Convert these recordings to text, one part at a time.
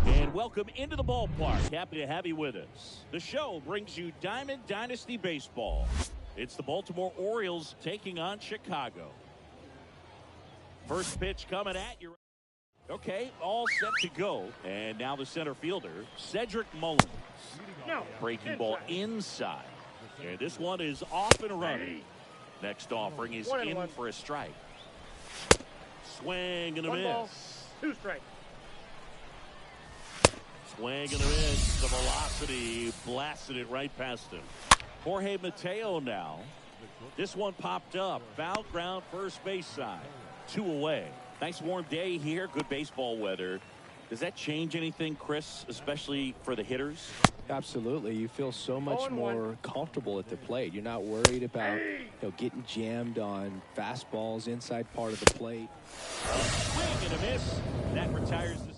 And welcome into the ballpark. Happy to have you with us. The show brings you Diamond Dynasty Baseball. It's the Baltimore Orioles taking on Chicago. First pitch coming at you. Okay, all set to go. And now the center fielder, Cedric Mullins. Breaking ball inside. And this one is off and running. Next offering is in for a strike. Swing and a miss. Ball, 2 strikes. Swing and a miss. The velocity blasted it right past him. Jorge Mateo now. This one popped up. Foul ground, first base side. 2 away. Nice warm day here. Good baseball weather. Does that change anything, Chris, especially for the hitters? Absolutely. You feel so much more comfortable at the plate. You're not worried about getting jammed on fastballs inside part of the plate. Swing and a miss. That retires the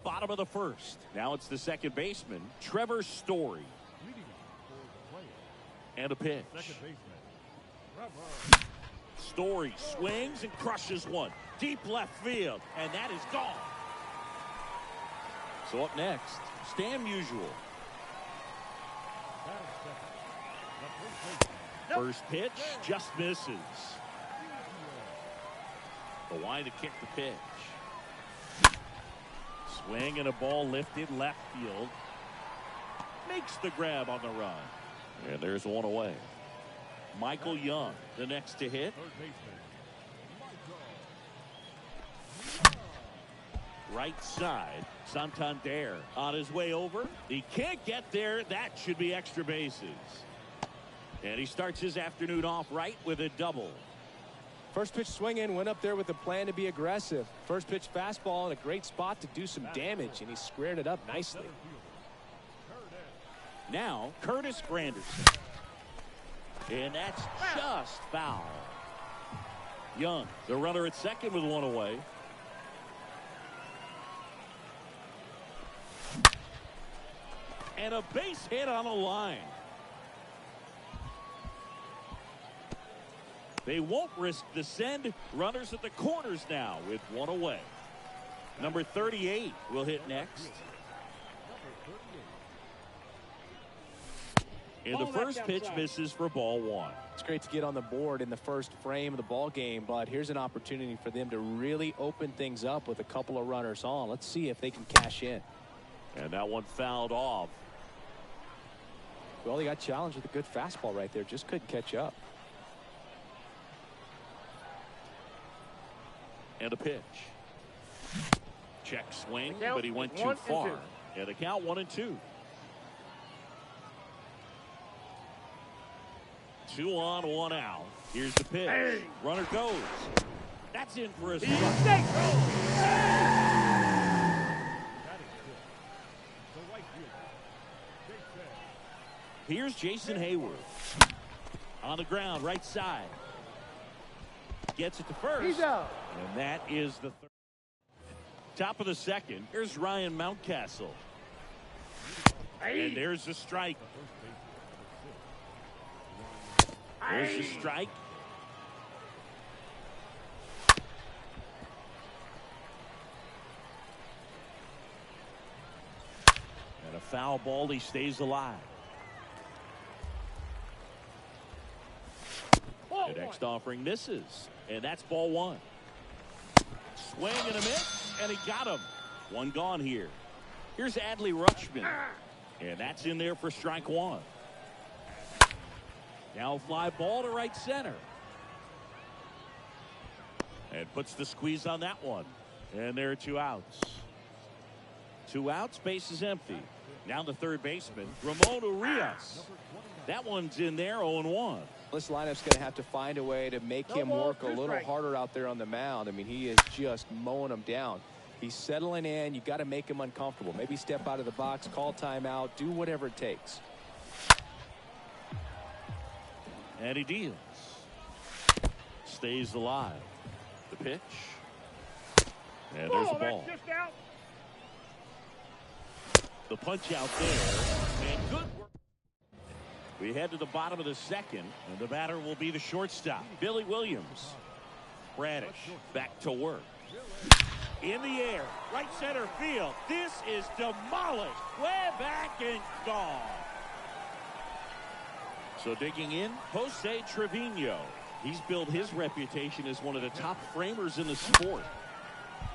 bottom of the first. Now it's the second baseman, Trevor Story. And a pitch. Story swings and crushes one. Deep left field. And that is gone. So up next, Stan Musial. First pitch just misses. The wind to kick the pitch. Swing and a ball lifted left field. makes the grab on the run. And there's one away. Michael Young, the next to hit. Right side, Santander on his way over. He can't get there. That should be extra bases. And he starts his afternoon off right with a double. First pitch swing in, went up there with a plan to be aggressive. First pitch fastball in a great spot to do some damage, and he squared it up nicely. Now, Curtis Granderson. And that's just foul. Young, the runner at second with one away. And a base hit on a line. They won't risk the send. Runners at the corners now with one away. Number 38 will hit next. And the first pitch misses for ball one. It's great to get on the board in the first frame of the ball game, but here's an opportunity for them to really open things up with a couple of runners on. Let's see if they can cash in. And that one fouled off. Well, he got challenged with a good fastball right there. Just couldn't catch up. And a pitch. Check swing, but he went too far. And the count 1-2. 2 on, 1 out. Here's the pitch. Hey. Runner goes. That's in for a strike. Here's Jason Hayward. On the ground, right side. Gets it to first. He's out. And that is the third. Top of the second. Here's Ryan Mountcastle. And there's the strike. There's the strike. And a foul ball. He stays alive. The next offering misses. And that's ball one. Swing and a miss. And he got him. One gone here. Here's Adley Rutschman. And that's in there for strike one. Now fly ball to right center. And puts the squeeze on that one. And there are 2 outs. 2 outs, base is empty. Now the third baseman, Ramon Urias. That one's in there, 0-1. This lineup's going to have to find a way to make him work a little harder out there on the mound. I mean, he is just mowing them down. He's settling in. You've got to make him uncomfortable. Maybe step out of the box, call timeout, do whatever it takes. And he deals. Stays alive. The pitch. And there's the ball. The punch out there. And good work. We head to the bottom of the second, and the batter will be the shortstop, Billy Williams. Bradish back to work. In the air, right center field. This is demolished. Way back and gone. So digging in, Jose Trevino. He's built his reputation as one of the top framers in the sport.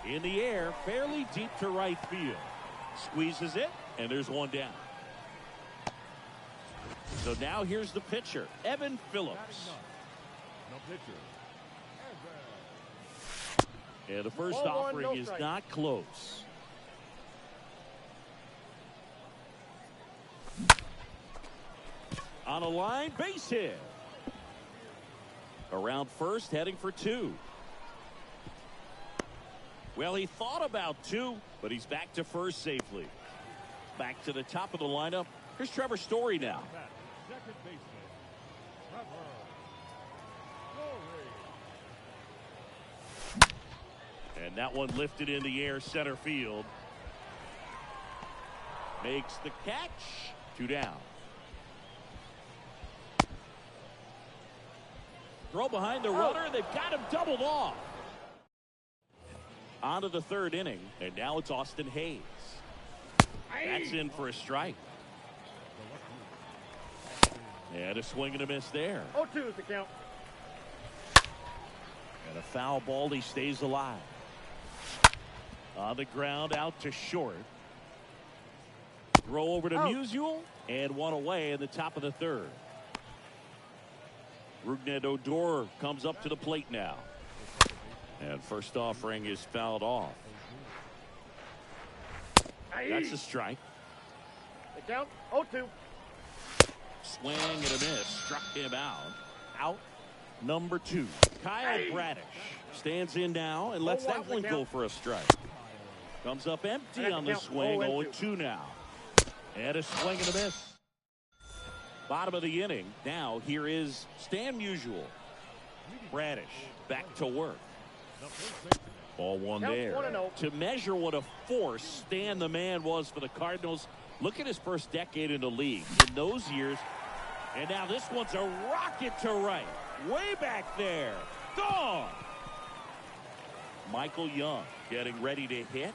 In the air, fairly deep to right field. Squeezes it, and there's one down. So now here's the pitcher, Evan Phillips. And the first offering is not close. On a line, base hit. Around first, heading for 2. Well, he thought about 2, but he's back to first safely. Back to the top of the lineup. Here's Trevor Story now. Second baseman, Trevor. And that one lifted in the air, center field. Makes the catch. 2 down. Throw behind the runner. They've got him doubled off. On to the third inning, and now it's Austin Hayes. That's in for a strike. And a swing and a miss there. 0-2 is the count. And a foul ball. He stays alive. On the ground, out to short. Throw over to Musial, and one away in the top of the third. Rougned Odor comes up to the plate now. And first offering is fouled off. That's a strike. The count, 0-2. Swing and a miss. Struck him out. Out number 2. Kyle Bradish stands in now and lets that one go for a strike. Comes up empty on the swing. 0-2 now. And a swing and a miss. Bottom of the inning. Now here is Stan Musial. Bradish back to work. Ball one there. To measure what a force Stan the Man was for the Cardinals, look at his first decade in the league. In those years, and now this one's a rocket to right. Way back there. Gone. Michael Young getting ready to hit.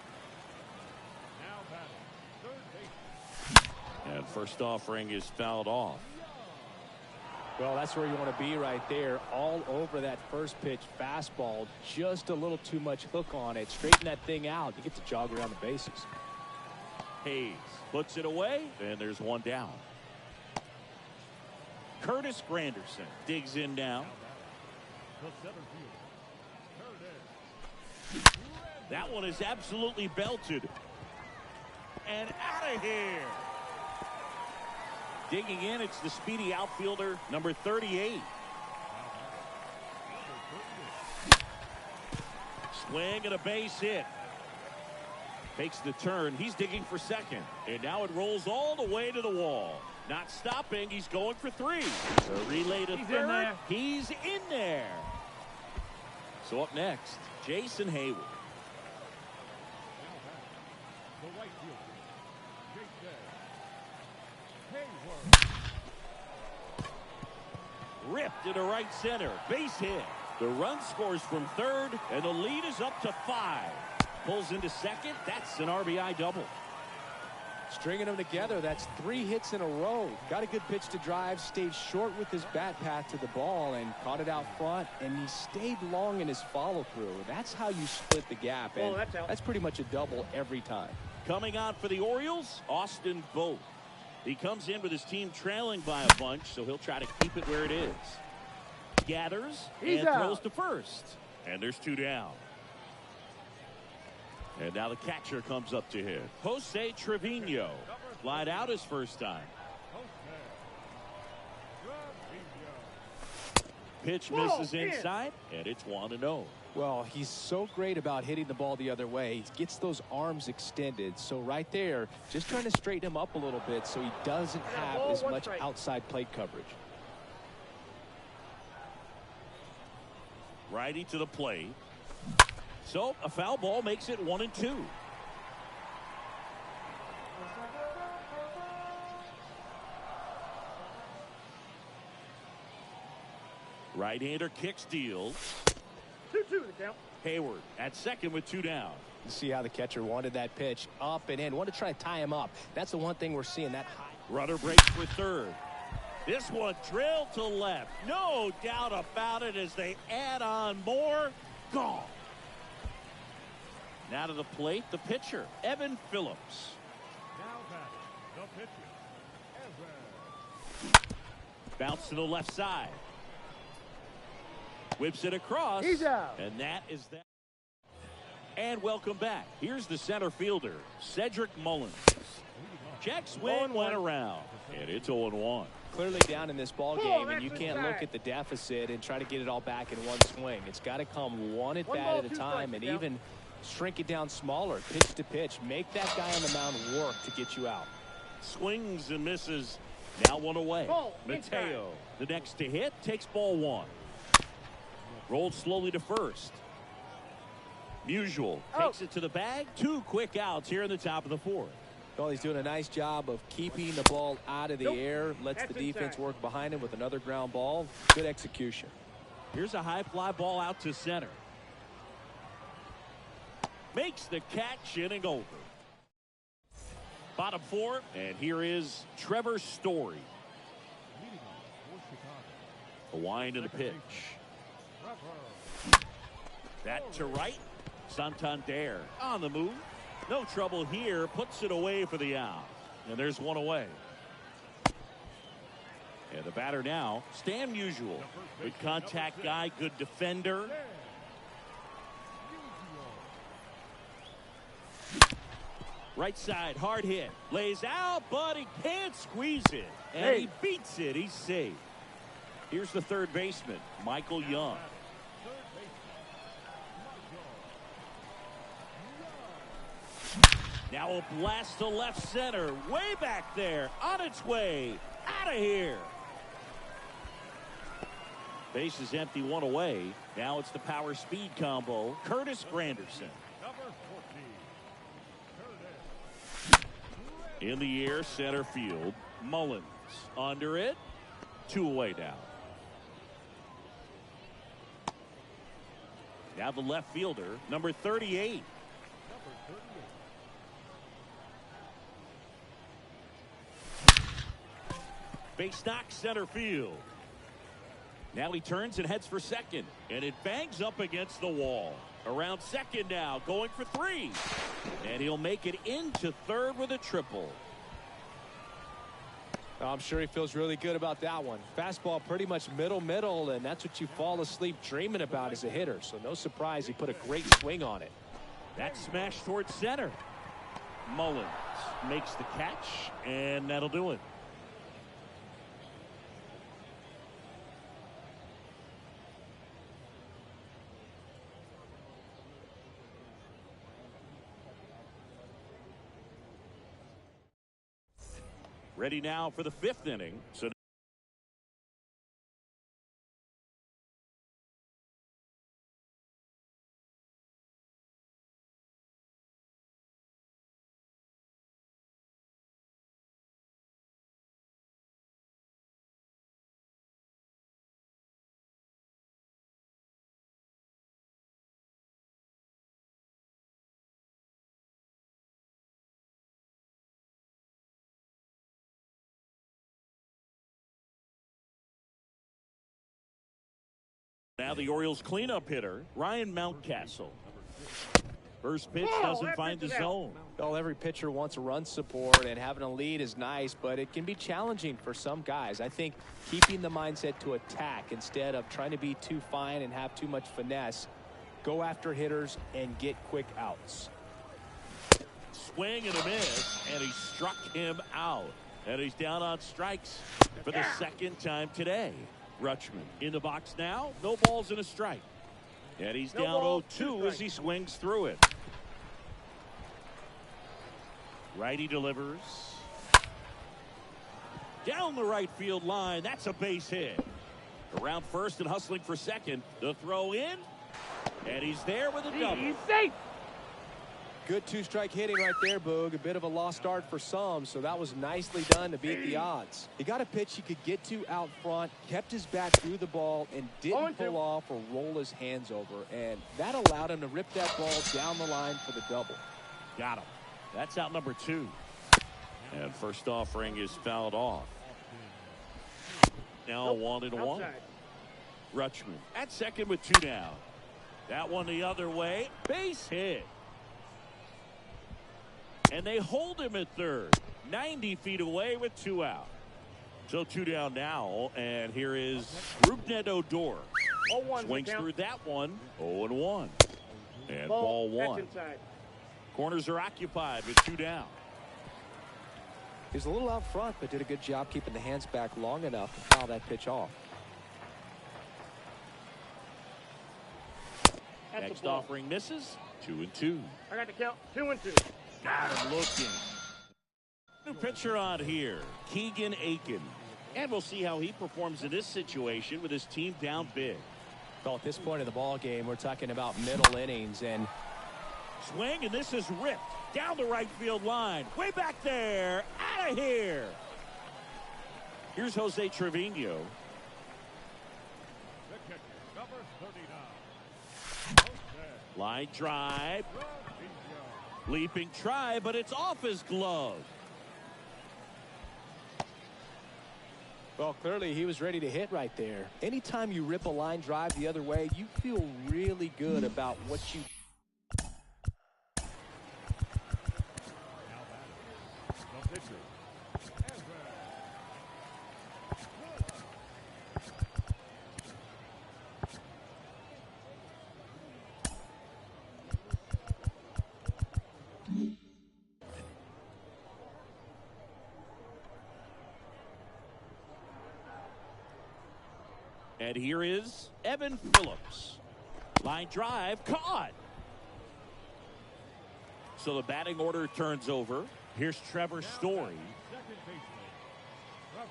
And first offering is fouled off. Well, that's where you want to be right there. All over that first pitch fastball. Just a little too much hook on it. Straighten that thing out. You get to jog around the bases. Hayes puts it away, and there's one down. Curtis Granderson digs in now. That one is absolutely belted. And out of here. Digging in, it's the speedy outfielder, number 38. Swing and a base hit. Takes the turn. He's digging for second. And now it rolls all the way to the wall. Not stopping. He's going for 3. So relay to third. He's in there. So up next, Jason Heyward. Ripped into right center. Base hit. The run scores from third, and the lead is up to 5. Pulls into second. That's an RBI double. Stringing them together, that's 3 hits in a row. Got a good pitch to drive, stayed short with his bat path to the ball, and caught it out front, and he stayed long in his follow-through. That's how you split the gap, and that's pretty much a double every time. Coming on for the Orioles, Austin Vogt. He comes in with his team trailing by a bunch, so he'll try to keep it where it is. Gathers and throws to first. And there's 2 down. And now the catcher comes up to hit. Jose Trevino. Lied out his first time. Pitch misses inside, and it's 1-0. Well, he's so great about hitting the ball the other way. He gets those arms extended. So right there, just trying to straighten him up a little bit so he doesn't have as much outside plate coverage. Righty to the plate. So a foul ball makes it 1-2. Right-hander kicks, deals. 2-2 the count. Heyward at second with 2 down. You see how the catcher wanted that pitch up and in. Wanted to try to tie him up. That's the one thing we're seeing. That high. Runner breaks for third. This one drilled to left. No doubt about it as they add on more. Gone. Now to the plate, the pitcher, Evan Phillips. Now batting, the pitcher, Evan. Bounce to the left side. Whips it across. He's out. And that is that. And welcome back. Here's the center fielder, Cedric Mullins. Check swing went around. And it's 0-1. Clearly down in this ball game, and you can't look at the deficit and try to get it all back in one swing. It's got to come one at bat at a time, and even shrink it down smaller, pitch to pitch. Make that guy on the mound work to get you out. Swings and misses. Now 1 away. Mateo, the next to hit, takes ball 1. Rolled slowly to first. Musial takes it to the bag. 2 quick outs here in the top of the 4th. Well, he's doing a nice job of keeping the ball out of the air. Lets the defense work behind him with another ground ball. Good execution. Here's a high fly ball out to center. Makes the catch, inning over. Bottom 4, and here is Trevor Story. A wind and a pitch. That to right. Santander on the move. No trouble here. Puts it away for the out. And there's one away. And the batter now, Stan Musial. Good contact guy, good defender. Right side, hard hit. Lays out, but he can't squeeze it. And he beats it. He's safe. Here's the third baseman, Michael Young. Now a blast to left center. Way back there. On its way. Out of here. Base is empty, one away. Now it's the power speed combo. Curtis Granderson. In the air, center field. Mullins under it. 2 away now. Now the left fielder, number 38. Base knock, center field. Now he turns and heads for second. And it bangs up against the wall. Around second now, going for 3. And he'll make it into third with a triple. I'm sure he feels really good about that one. Fastball pretty much middle, and that's what you fall asleep dreaming about as a hitter. So no surprise he put a great swing on it. That smash towards center. Mullins makes the catch, and that'll do it. Ready now for the 5th inning. So now the Orioles cleanup hitter, Ryan Mountcastle. First pitch doesn't find the zone. Well, every pitcher wants a run support, and having a lead is nice, but it can be challenging for some guys. I think keeping the mindset to attack instead of trying to be too fine and have too much finesse, go after hitters and get quick outs. Swing and a miss, and he struck him out. And he's down on strikes for the second time today. Rutschman in the box now. No balls and a strike. And he's down 0-2 as he swings through it. Righty delivers. Down the right field line. That's a base hit. Around first and hustling for second. The throw in. And he's there with a double. He's safe. Good 2-strike hitting right there, Boog. A bit of a lost start for some, so that was nicely done to beat the odds. He got a pitch he could get to out front, kept his back through the ball, and didn't pull off or roll his hands over. And that allowed him to rip that ball down the line for the double. Got him. That's out number 2. And first offering is fouled off. Now 1-1. Rutschman at second with 2 down. That one the other way. Base hit. And they hold him at third. 90 feet away with 2 out. So 2 down now. And here is Rougned Odor. Swings through that one. 0-1. And ball 1. Corners are occupied with 2 down. He was a little out front, but did a good job keeping the hands back long enough to foul that pitch off. Next offering misses. 2-2. I got the count. 2-2. Got him looking. New pitcher on here, Keegan Aiken. And we'll see how he performs in this situation with his team down big. Well, at this point of the ball game, we're talking about middle innings, and swing, and this is ripped down the right field line. Way back there. Out of here. Here's Jose Trevino. Line drive. Leaping try, but it's off his glove. Well, clearly he was ready to hit right there. Anytime you rip a line drive the other way, you feel really good about what you. And here is Evan Phillips. Line drive, caught. So the batting order turns over. Here's Trevor Story. Second baseman, Trevor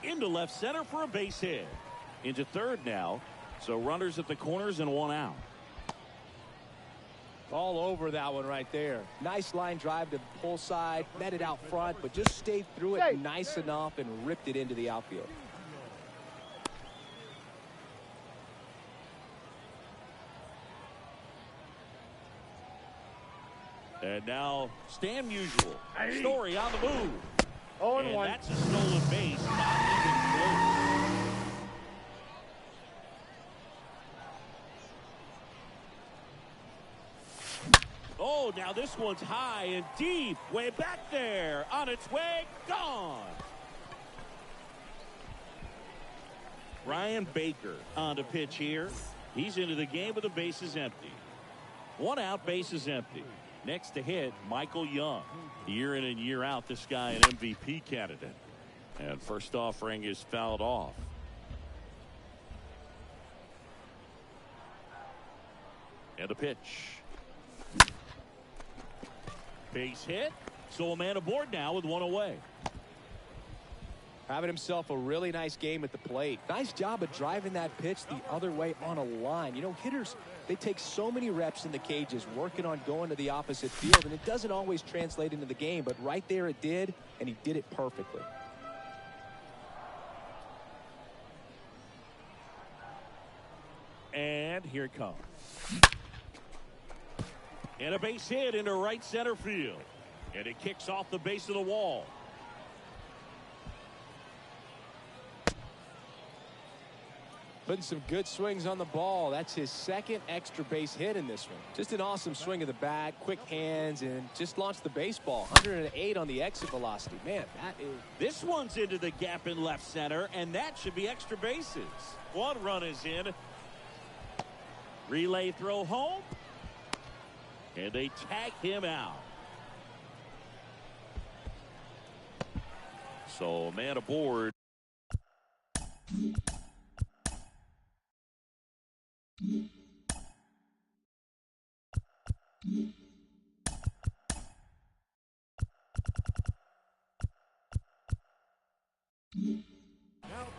Story. Into left center for a base hit. Into third now. So runners at the corners and one out. All over that one right there. Nice line drive to pull side, met it out front, but just stayed through it nice enough and ripped it into the outfield. And now Stan Musial. Story on the move. 0-1. And that's a stolen base. Not even close. Oh, now this one's high and deep. Way back there. On its way. Gone. Ryan Baker on the pitch here. He's into the game with the bases empty. One out, bases empty. Next to hit, Michael Young. Year in and year out, this guy an MVP candidate. And first offering is fouled off. And a pitch. Base hit. So a man aboard now with one away. Having himself a really nice game at the plate. Nice job of driving that pitch the other way on a line. You know, hitters, they take so many reps in the cages working on going to the opposite field, and it doesn't always translate into the game, but right there it did, and he did it perfectly. And here it comes. And a base hit into right center field. And it kicks off the base of the wall. Putting some good swings on the ball. That's his second extra base hit in this one. Just an awesome swing of the bat, quick hands, and just launched the baseball. 108 on the exit velocity. Man, that is... This one's into the gap in left center, and that should be extra bases. One run is in. Relay throw home. And they tag him out. So, man aboard.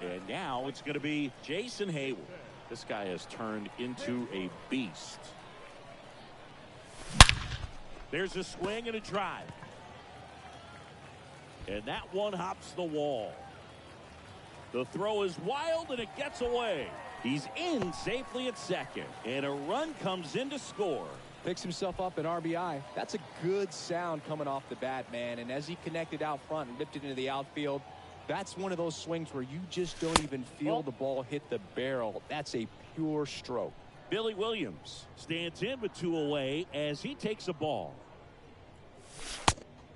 And now it's going to be Jason Heyward. This guy has turned into a beast. There's a swing and a drive. And that one hops the wall. The throw is wild and it gets away. He's in safely at second. And a run comes in to score. Picks himself up an RBI. That's a good sound coming off the bat, man. And as he connected out front and ripped it into the outfield, that's one of those swings where you just don't even feel the ball hit the barrel. That's a pure stroke. Billy Williams stands in with two away as he takes a ball.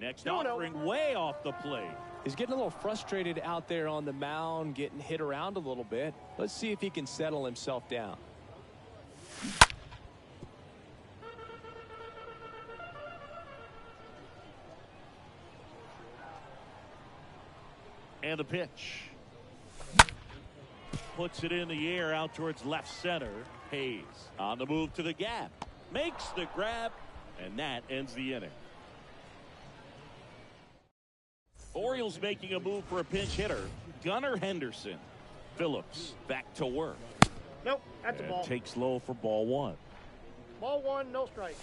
Next offering way off the plate. He's getting a little frustrated out there on the mound, getting hit around a little bit. Let's see if he can settle himself down. And the pitch. Puts it in the air out towards left center. Hayes on the move to the gap. Makes the grab. And that ends the inning. Orioles making a move for a pinch hitter. Gunnar Henderson. Phillips back to work. Nope, that's a ball. Takes low for ball one. Ball one, no strike.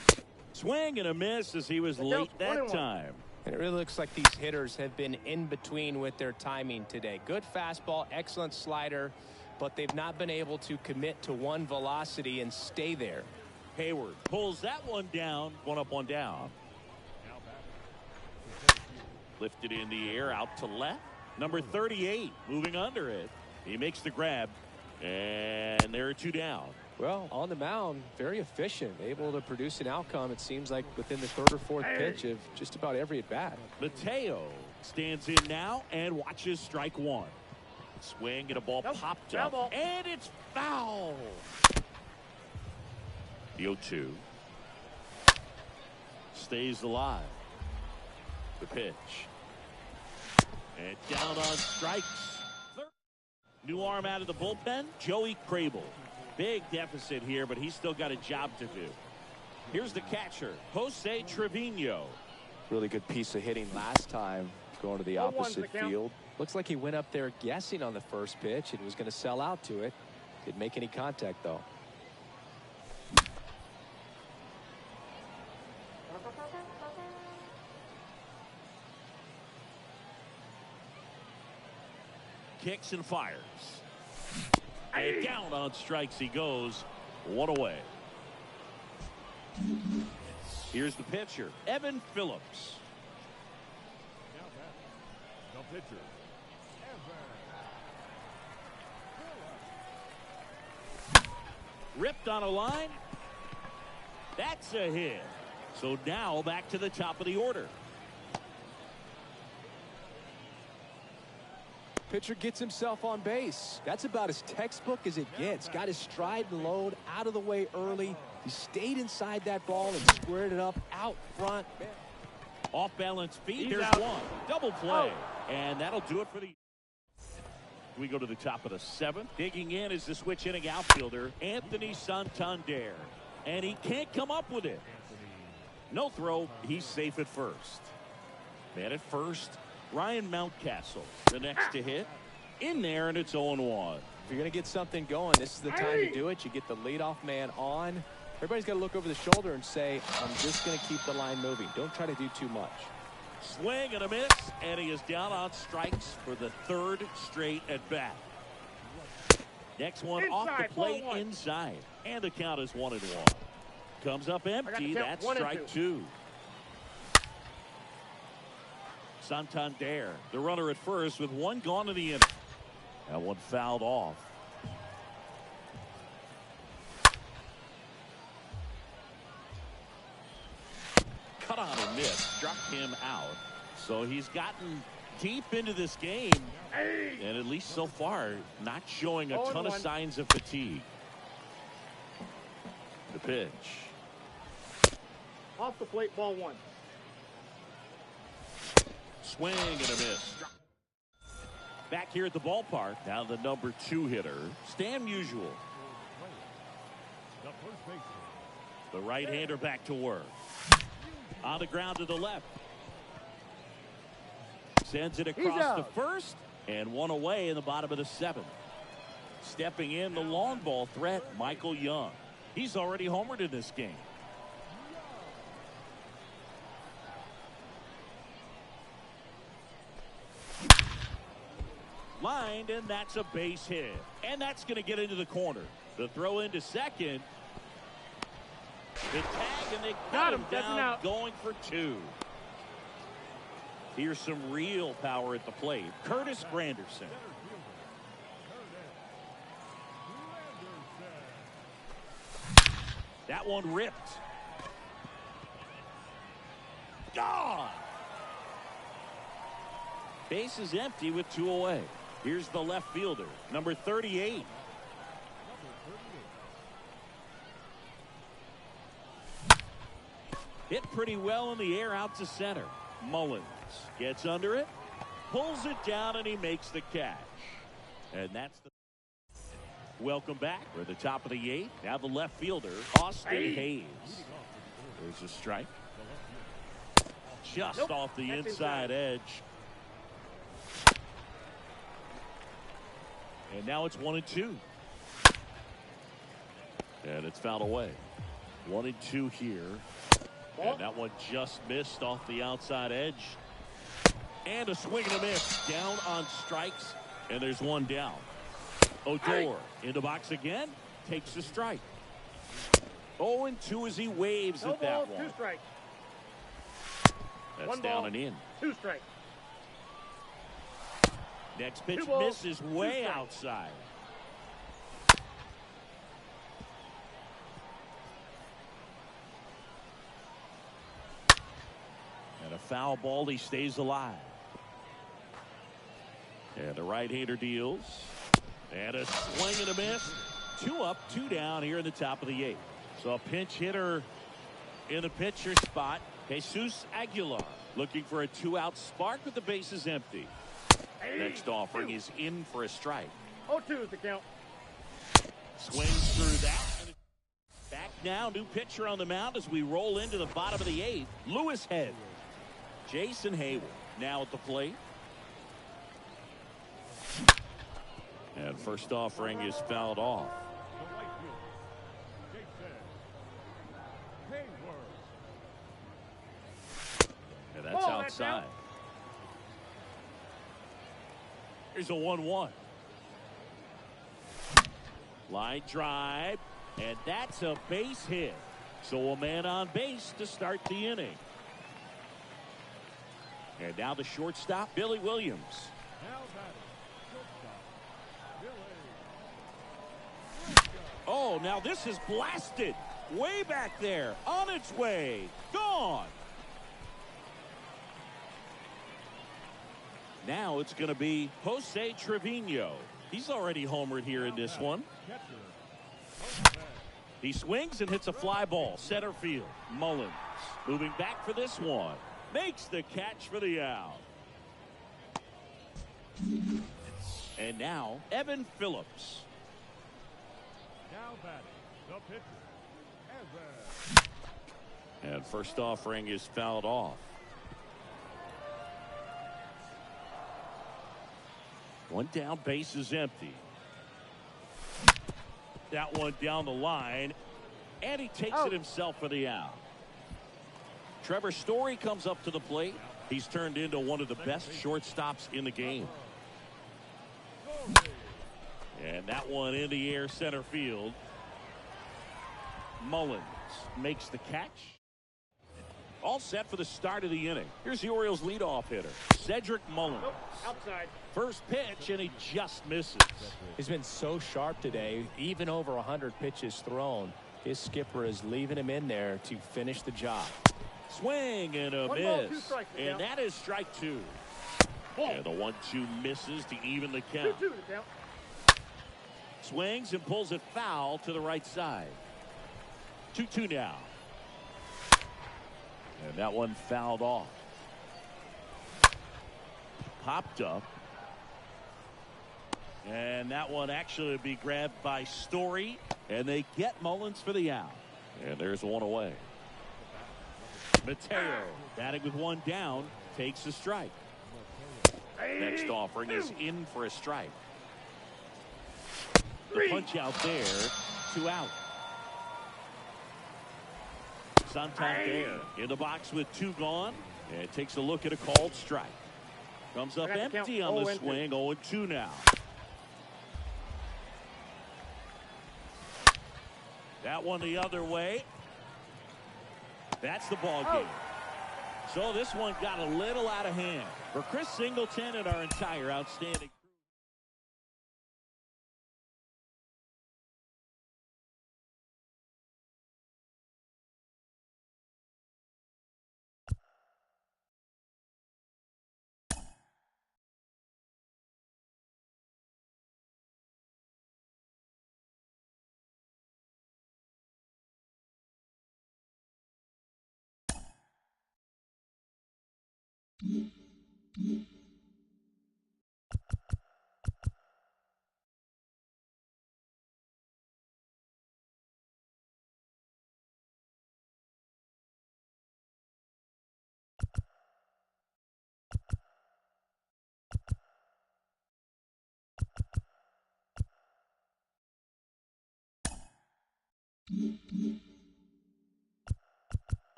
Swing and a miss as he was late that time. And it really looks like these hitters have been in between with their timing today. Good fastball, excellent slider, but they've not been able to commit to one velocity and stay there. Heyward pulls that one down. One up, one down. Lifted in the air out to left. Number 38 moving under it. He makes the grab. And there are two down. Well, on the mound, very efficient, able to produce an outcome, it seems like, within the third or fourth pitch of just about every at-bat. Mateo stands in now and watches strike one. Swing and a ball popped up. Ball. And it's foul. The 0-2. Stays alive. The pitch. And down on strikes. New arm out of the bullpen, Joey Krabel. Big deficit here, but he's still got a job to do. Here's the catcher, Jose Trevino. Really good piece of hitting last time, going to the opposite field. Looks like he went up there guessing on the first pitch and was going to sell out to it. Didn't make any contact, though. Kicks and fires. And down on strikes he goes. One away. Here's the pitcher, Evan Phillips. The pitcher, Ripped on a line. That's a hit. So now back to the top of the order. Pitcher gets himself on base. That's about as textbook as it gets. Got his stride and load out of the way early. He stayed inside that ball and squared it up out front. Off balance feet. He's There's out. one. Double play. And that'll do it for the. We go to the top of the seventh. Digging in is the switch hitting outfielder, Anthony Santander. And he can't come up with it. No throw. He's safe at first. Man at first, Ryan Mountcastle. The next to hit. In there, and it's 0-1. If you're going to get something going, this is the time to do it. You get the leadoff man on. Everybody's got to look over the shoulder and say, I'm just going to keep the line moving. Don't try to do too much. Swing and a miss, and he is down on strikes for the third straight at bat. Next one off the plate inside, and the count is 1-1. Comes up empty. That's strike two. Santander, the runner at first with one gone in the inning. That one fouled off. Cut on a miss, struck him out. So he's gotten deep into this game, and at least so far, not showing a ton of signs of fatigue. The pitch. Off the plate, ball one. Swing and a miss. Back here at the ballpark, now the number 2 hitter, Stan Musial. the first baseman, The right-hander back to work. On the ground to the left. Sends it across the first, and one away in the bottom of the 7th. Stepping in, the long ball threat, Michael Young. He's already homered in this game. Lined, and that's a base hit. And that's going to get into the corner. The throw into second. The tag, and they got him down, out. going for 2. Here's some real power at the plate. Curtis Granderson. That one ripped. Gone. Base is empty with 2 away. Here's the left fielder, number 38. Hit pretty well in the air out to center. Mullins gets under it, pulls it down, and he makes the catch. And that's the. Welcome back. We're at the top of the 8th. Now the left fielder, Austin Hayes. There's a strike. Just off the inside edge. And now it's 1-2. And it's fouled away. 1-2 here. And that one just missed off the outside edge. And a swing and a miss. Down on strikes. And there's one down. Odor in the box again. Takes the strike. 0-2 as he waves at that one. 2 strikes. That's down and in. 2 strikes. Next pitch 2 balls, misses 2 way strikes. outside. And a foul ball, he stays alive. And the right-hander deals. And a swing and a miss. 2 up, 2 down here in the top of the 8th. So a pinch hitter in the pitcher spot, Jesus Aguilar. Looking for a 2-out spark with the bases empty. Next offering is in for a strike. 0-2 is the count. Swings through that. Back now, new pitcher on the mound as we roll into the bottom of the 8th. Lewis Head. Jason Hayward now at the plate. And first offering is fouled off. The right fielder, Jason Hayward. And that's Oh, outside. that's out. Here's a 1-1. Line drive, and that's a base hit. So a man on base to start the inning. And now the shortstop, Billy Williams. Now batting, shortstop, Billy. Oh, now this is blasted. Way back there. On its way. Gone. Now it's going to be Jose Trevino. He's already homered here in this one. Catcher, He swings and hits a fly ball. Center field. Mullins moving back for this one. Makes the catch for the out. And now Evan Phillips. now batting, the pitcher, Evan. And first offering is fouled off. One down, base is empty. That one down the line, and he takes it himself for the out. Trevor Story comes up to the plate. He's turned into one of the best shortstops in the game. And that one in the air, center field. Mullins makes the catch. All set for the start of the inning. Here's the Orioles leadoff hitter, Cedric Mullins. Nope, outside. First pitch, and he just misses. He's been so sharp today, even over 100 pitches thrown. His skipper is leaving him in there to finish the job. Swing and a 1 ball, miss. 2 strikes. And that is strike 2. And the 1-2 misses to even the 2-2 count. the count. Swings and pulls it foul to the right side. 2-2 now. And that one fouled off. Popped up. And that one actually would be grabbed by Story. And they get Mullins for the out. And there's one away. Mateo batting with one down, takes a strike. Next offering is in for a strike. The punch out there, 2 out. Santander in the box with 2 gone. And takes a look at a called strike. Comes up empty on the swing. 0-2 now. That one the other way. That's the ball game. So this one got a little out of hand. For Chris Singleton and our entire outstanding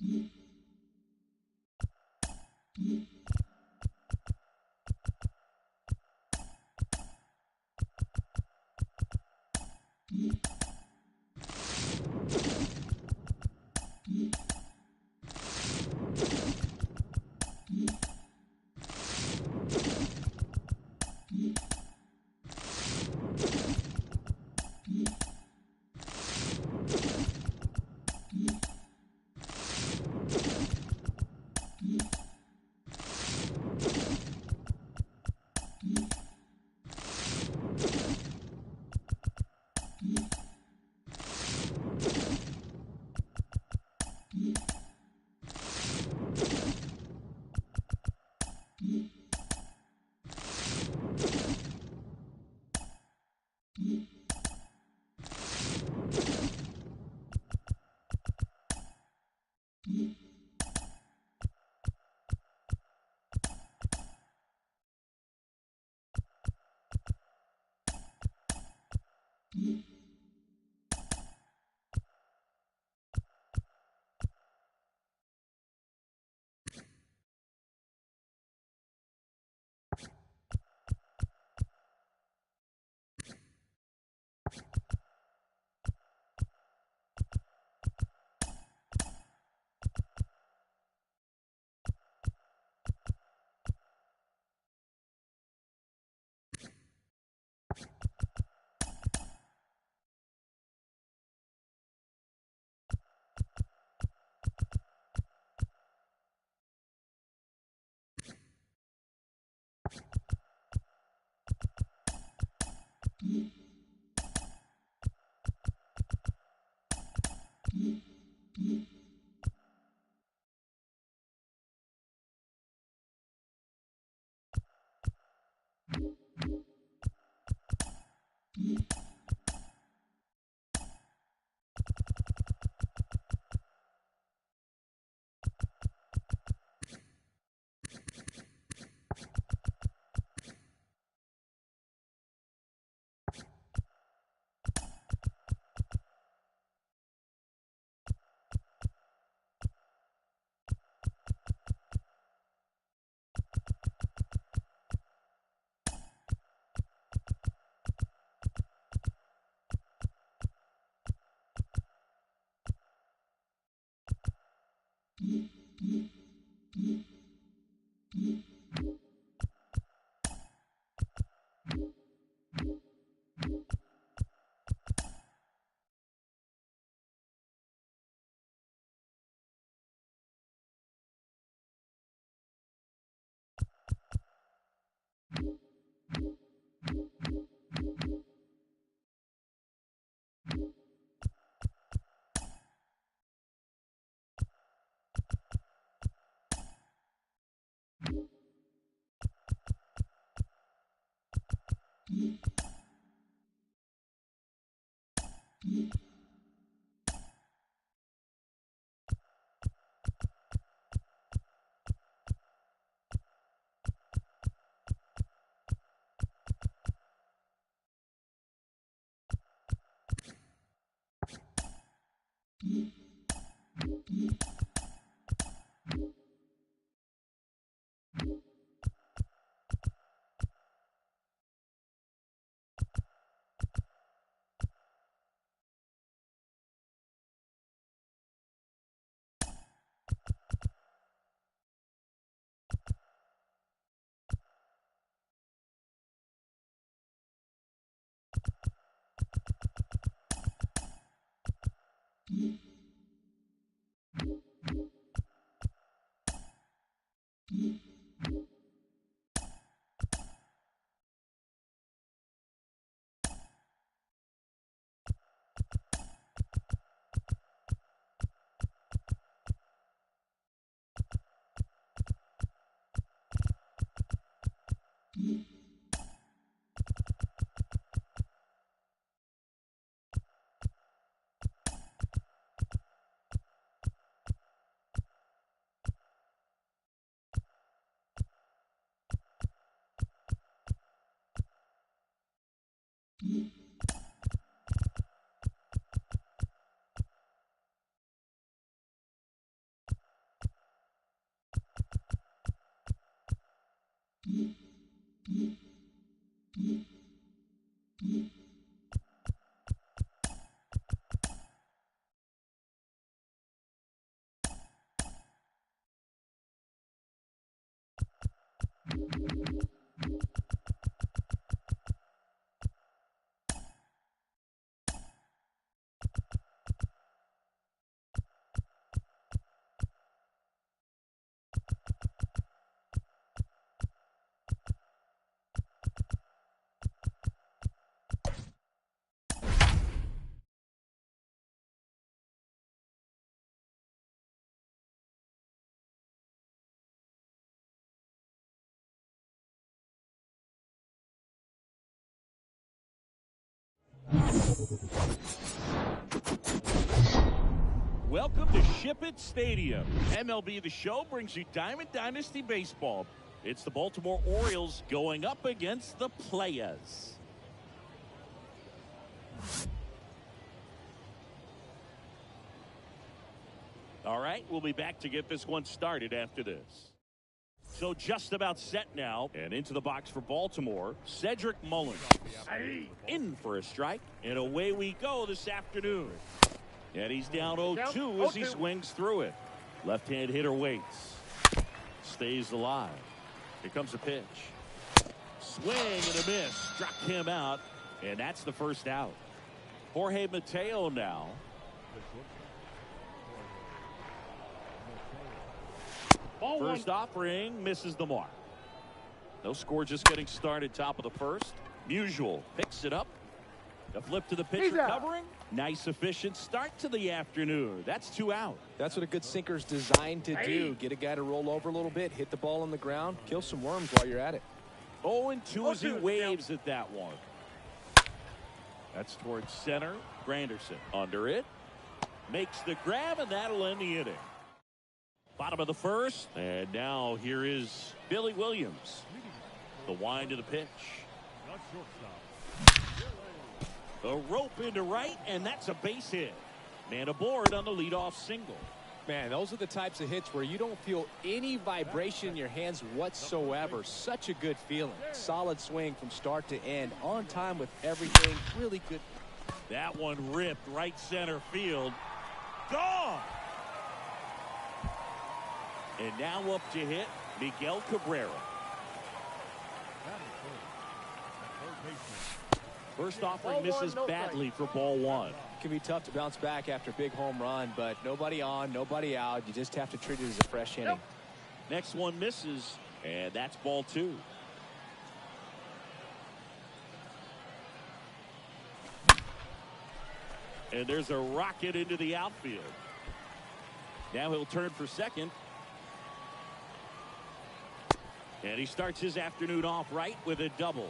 Mm-hmm. Welcome to Ship It Stadium. MLB The Show brings you Diamond Dynasty Baseball. It's the Baltimore Orioles going up against the Players. All right, we'll be back to get this one started after this. So just about set now, and into the box for Baltimore, Cedric Mullins. In for a strike, and away we go this afternoon. And he's down 0-2 as he swings through it. Left-hand hitter waits. Stays alive. Here comes a pitch. Swing and a miss. Struck him out, and that's the first out. Jorge Mateo now. First offering misses the mark. No score, just getting started. Top of the first. Musial picks it up. A flip to the pitcher covering. Nice efficient start to the afternoon. That's 2 out. That's what a good sinker's designed to do. Get a guy to roll over a little bit, hit the ball on the ground, kill some worms while you're at it. 0-2 as he waves at that one. That's towards center. Granderson under it. Makes the grab, and that'll end the inning. Bottom of the first. And now here is Billy Williams. The wind to the pitch. A rope into right, and that's a base hit. Man aboard on the leadoff single. Man, those are the types of hits where you don't feel any vibration in your hands whatsoever. Such a good feeling. Solid swing from start to end. On time with everything. Really good. That one ripped right center field. Gone! And now up to hit Miguel Cabrera. First offering misses badly for ball one. It can be tough to bounce back after a big home run, but nobody on, nobody out. You just have to treat it as a fresh inning. Next one misses, and that's ball two. And there's a rocket into the outfield. Now he'll turn for second. And he starts his afternoon off right with a double.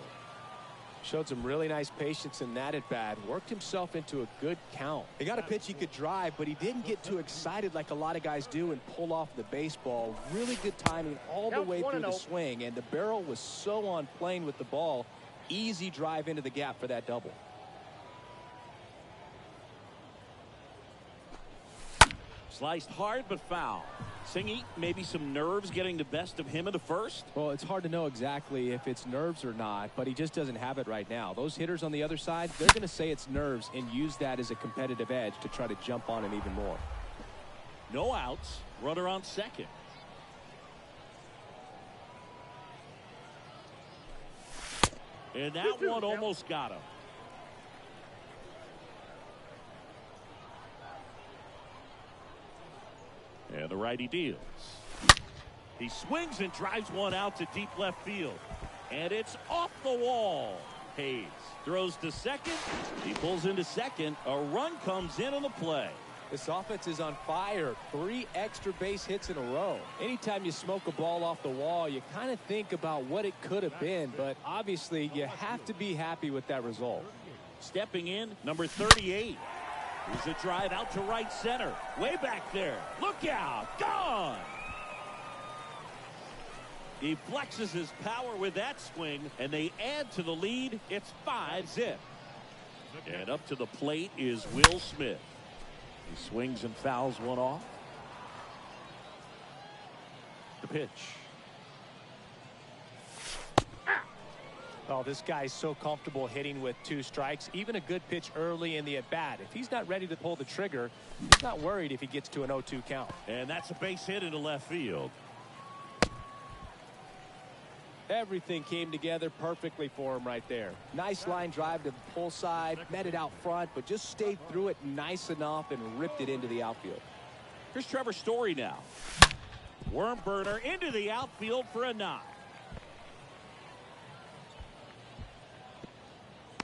Showed some really nice patience in that at bat. Worked himself into a good count. He got a pitch he could drive, but he didn't get too excited like a lot of guys do and pull off the baseball. Really good timing all the way through the swing, and the barrel was so on plane with the ball. Easy drive into the gap for that double. Sliced hard but foul. Singy, maybe some nerves getting the best of him in the first? Well, it's hard to know exactly if it's nerves or not, but he just doesn't have it right now. Those hitters on the other side, they're going to say it's nerves and use that as a competitive edge to try to jump on him even more. No outs. Runner on second. And that one almost got him. And the righty deals. He swings and drives one out to deep left field. And it's off the wall. Hayes throws to second. He pulls into second. A run comes in on the play. This offense is on fire. 3 extra base hits in a row. Anytime you smoke a ball off the wall, you kind of think about what it could have been. But obviously, you have to be happy with that result. Stepping in, number 38. Here's a drive out to right center. Way back there. Look out. Gone. He flexes his power with that swing, and they add to the lead. It's 5-zip. And up to the plate is Will Smith. He swings and fouls one off. The pitch. Oh, this guy's so comfortable hitting with 2 strikes. Even a good pitch early in the at-bat. If he's not ready to pull the trigger, he's not worried if he gets to an 0-2 count. And that's a base hit into left field. Everything came together perfectly for him right there. Nice line drive to the pull side, met it out front, but just stayed through it nice enough and ripped it into the outfield. Here's Trevor Story now. Worm burner into the outfield for a knock.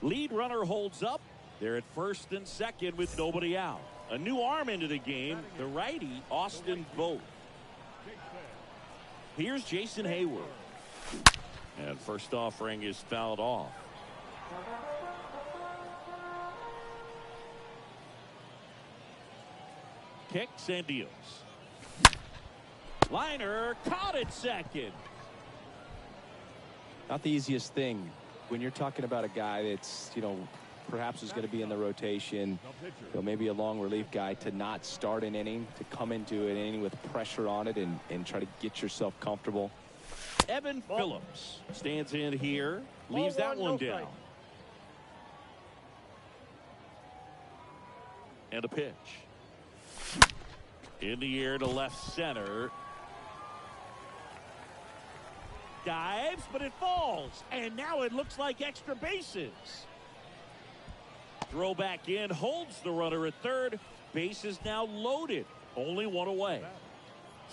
Lead runner holds up. They're at first and second with nobody out. A new arm into the game, the righty, Austin Vogt. Here's Jason Hayward. And first offering is fouled off. Kicks and deals. Liner caught at second. Not the easiest thing when you're talking about a guy that's, perhaps is going to be in the rotation, maybe a long relief guy, to not start an inning, to come into an inning with pressure on it and try to get yourself comfortable. Evan Phillips stands in here, leaves that one down. And a pitch. In the air to left center. Dives, but it falls. And now it looks like extra bases. Throw back in, holds the runner at third. Bases now loaded. Only one away.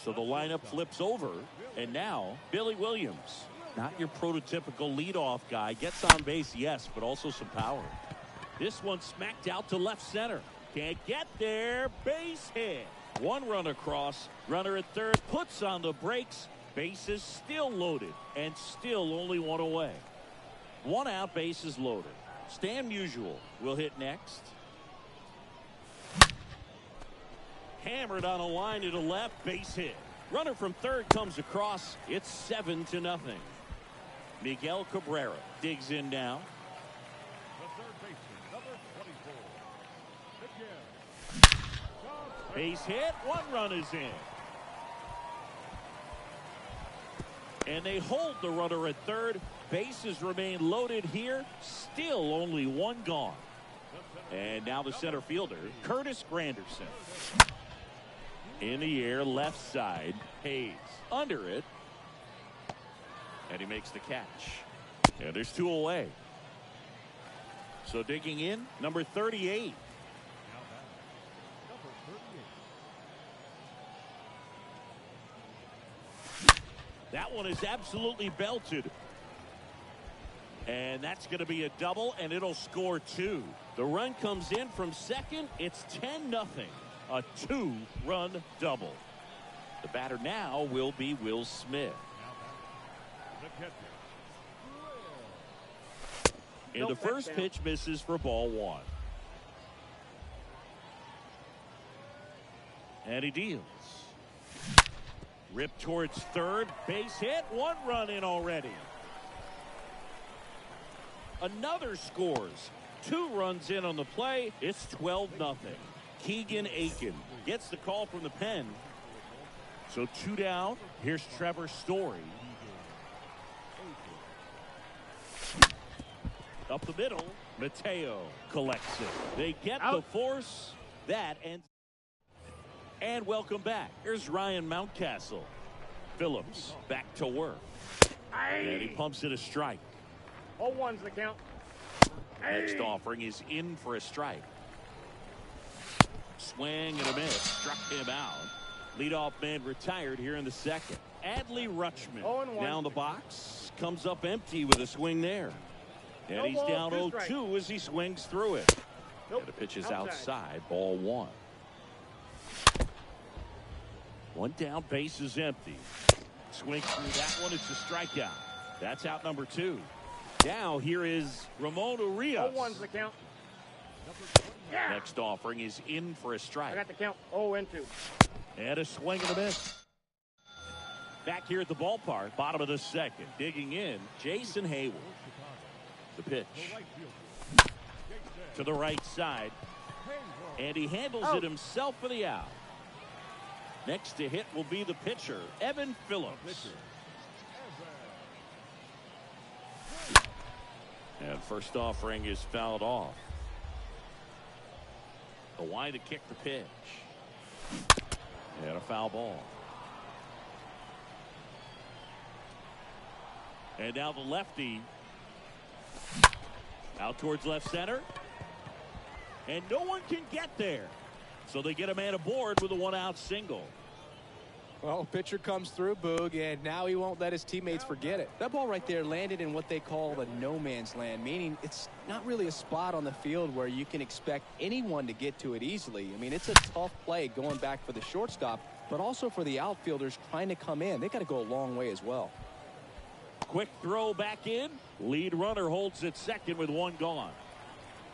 So the lineup flips over. And now, Billy Williams. Not your prototypical leadoff guy. Gets on base, yes, but also some power. This one smacked out to left center. Can't get there. Base hit. One run across. Runner at third puts on the brakes. Bases still loaded. And still only one away. One out, bases loaded. Stan Musial will hit next. Hammered on a line to the left, base hit. Runner from third comes across. It's 7-0. Miguel Cabrera digs in now. The third baseman, number 24. Base hit. One run is in. And they hold the runner at third. Bases remain loaded here. Still only one gone. And now the center fielder, Curtis Granderson. In the air, left side. Hayes under it. And he makes the catch. And there's two away. So digging in, number 38. That one is absolutely belted. And that's going to be a double, and it'll score two. The run comes in from second. It's 10-0. A two-run double. The batter now will be Will Smith. And the first pitch misses for ball one. And he deals. Ripped towards third. Base hit. One run in already. Another scores. Two runs in on the play. It's 12-0. Keegan Aiken gets the call from the pen. So two down. Here's Trevor Story. Up the middle. Mateo collects it. They get the force. That ends. And welcome back. Here's Ryan Mountcastle. Phillips back to work. And he pumps it a strike. 0-1's the count. Next offering is in for a strike. Swing and a miss. Struck him out. Leadoff man retired here in the second. Adley Rutschman 0-1. down the box. Comes up empty with a swing there. And he's down 0-2 as he swings through it. And the pitch is outside. Ball one. One down, base is empty. Swing through that one. It's a strikeout. That's out number two. Now here is Ramon Urias. 0-1's the count. Next offering is in for a strike. I got the count. 0-2. And a swing and a miss. Back here at the ballpark, bottom of the second. Digging in, Jason Hayward. The pitch. To the right side. And he handles it himself for the out. Next to hit will be the pitcher, Evan Phillips. And first offering is fouled off. The wide to kick the pitch. And a foul ball. And now the lefty. Out towards left center. And no one can get there. So they get a man aboard with a one-out single. Well, pitcher comes through, Boog, and now he won't let his teammates forget it. That ball right there landed in what they call the no man's land, meaning it's not really a spot on the field where you can expect anyone to get to it easily. I mean, it's a tough play going back for the shortstop, but also for the outfielders trying to come in. They got to go a long way as well. Quick throw back in. Lead runner holds at second with one gone.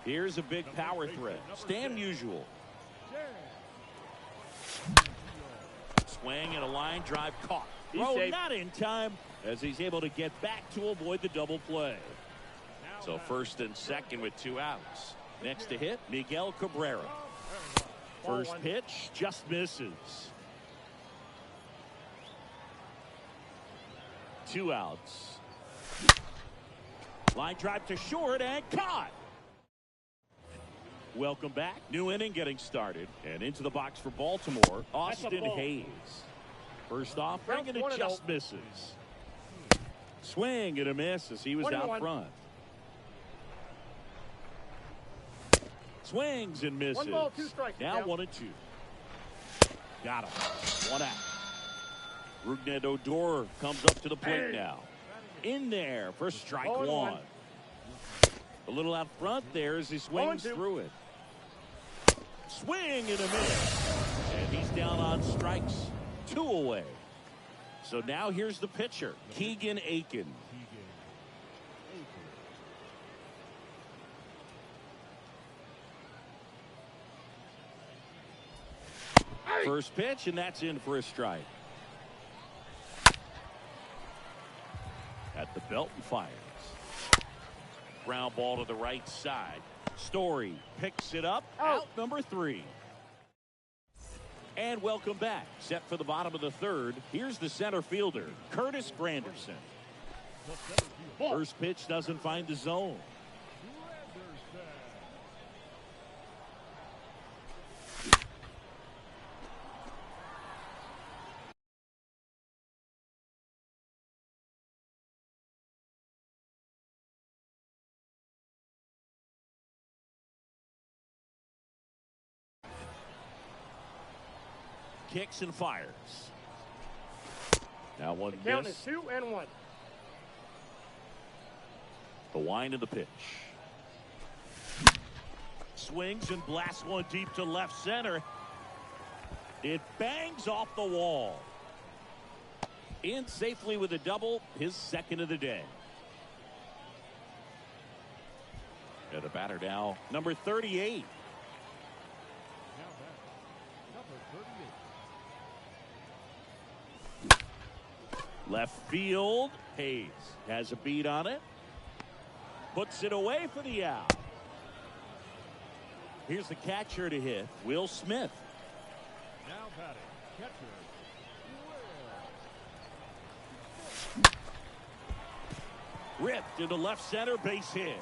Here's a big power threat. Stan Musial. Swing and a line drive caught. Throw not in time as he's able to get back to avoid the double play. So first and second with 2 outs. Next to hit, Miguel Cabrera. First pitch just misses. 2 outs. Line drive to short and caught. Welcome back. New inning getting started. And into the box for Baltimore, Austin Hayes. First off, bringing it just misses. Swing and a miss as he was out front. Swings and misses. 1 ball, 2 strikes. Now 1-2. Got him. 1 out. Rougned Odor comes up to the plate now. In there for strike 1. A little out front there as he swings through it. Swing and a miss. And he's down on strikes. 2 away. So now here's the pitcher, Keegan Akin. First pitch, and that's in for a strike. At the belt and fires. Ground ball to the right side. Story picks it up. Out number 3. And welcome back. Set for the bottom of the 3rd. Here's the center fielder, Curtis Granderson. First pitch doesn't find the zone. Kicks and fires. Now 1 miss. Count is 2-1. The wind of the pitch. Swings and blasts one deep to left center. It bangs off the wall. In safely with a double, his 2nd of the day. And a batter now, number 38. Left field. Hayes has a beat on it. Puts it away for the out. Here's the catcher to hit, Will Smith. Now batting, catcher, Will. Ripped into left center, base hit.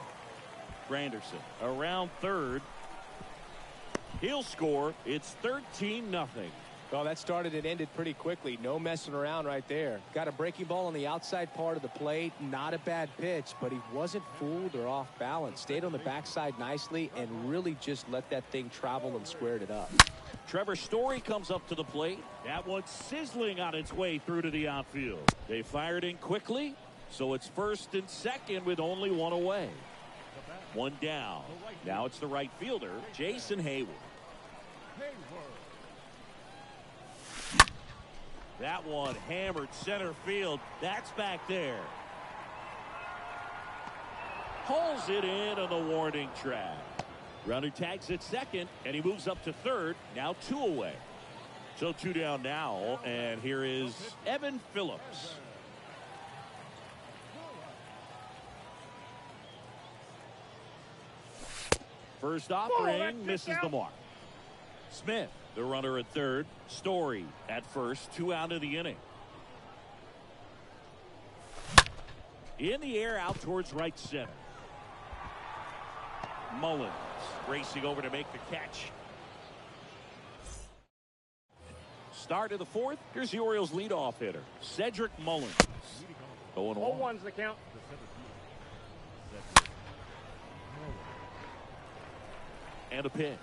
Granderson around 3rd. He'll score. It's 13-0. Well, that started and ended pretty quickly. No messing around right there. Got a breaking ball on the outside part of the plate. Not a bad pitch, but he wasn't fooled or off balance. Stayed on the backside nicely and really just let that thing travel and squared it up. Trevor Story comes up to the plate. That one's sizzling on its way through to the outfield. They fired in quickly, so it's 1st and 2nd with only 1 away. 1 down. Now it's the right fielder, Jason Heyward. That one hammered center field. That's back there. Pulls it in on the warning track. Runner tags at 2nd, and he moves up to 3rd. Now 2 away. So 2 down now, and here is Evan Phillips. First offering misses the mark. Smith, the runner at 3rd. Story at 1st. 2 out of the inning. In the air out towards right center. Mullins racing over to make the catch. Start of the 4th. Here's the Orioles leadoff hitter, Cedric Mullins. 0-1. 0-1's the count. And a pitch.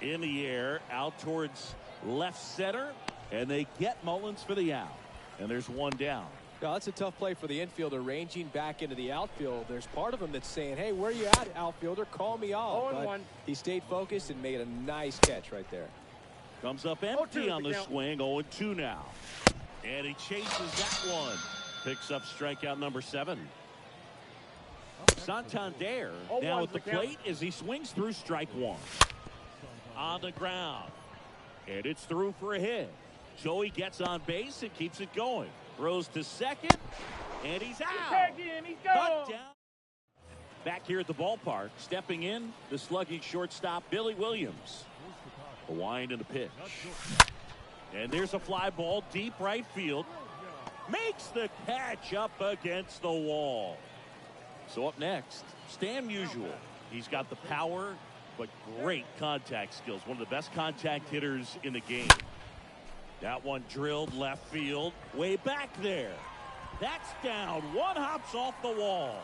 In the air, out towards left center, and they get Mullins for the out. And there's one down. Now, that's a tough play for the infielder, ranging back into the outfield. There's part of him that's saying, hey, where are you at, outfielder? Call me off. 0-1. But he stayed focused and made a nice catch right there. Comes up empty 0-2 on the count. swing. 0-2 now. And he chases that one. Picks up strikeout number 7. Santander now at the plate as he swings through strike 1. On the ground. And it's through for a hit. Joey gets on base and keeps it going. Throws to second. And he's out. Tagged in, he's Cut gone. down. Back here at the ballpark, stepping in, the sluggish shortstop, Billy Williams. A wind and a pitch. And there's a fly ball deep right field. Makes the catch up against the wall. So up next, Stan Musial. He's got the power, but great contact skills. One of the best contact hitters in the game. That one drilled left field. Way back there. That's down. One hops off the wall.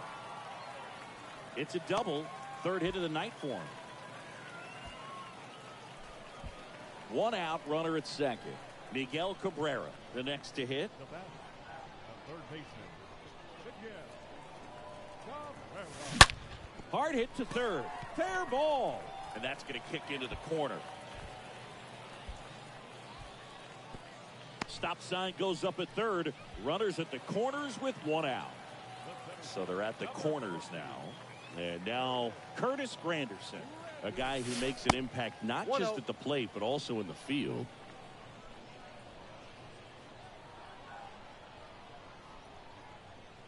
It's a double. Third hit of the night for him. One out, runner at second. Miguel Cabrera, the next to hit. The batter, the third baseman, Miguel Cabrera. Hard hit to third. Fair ball. And that's going to kick into the corner. Stop sign goes up at third. Runners at the corners with one out. So they're at the corners now. And now Curtis Granderson, a guy who makes an impact not just at the plate, but also in the field.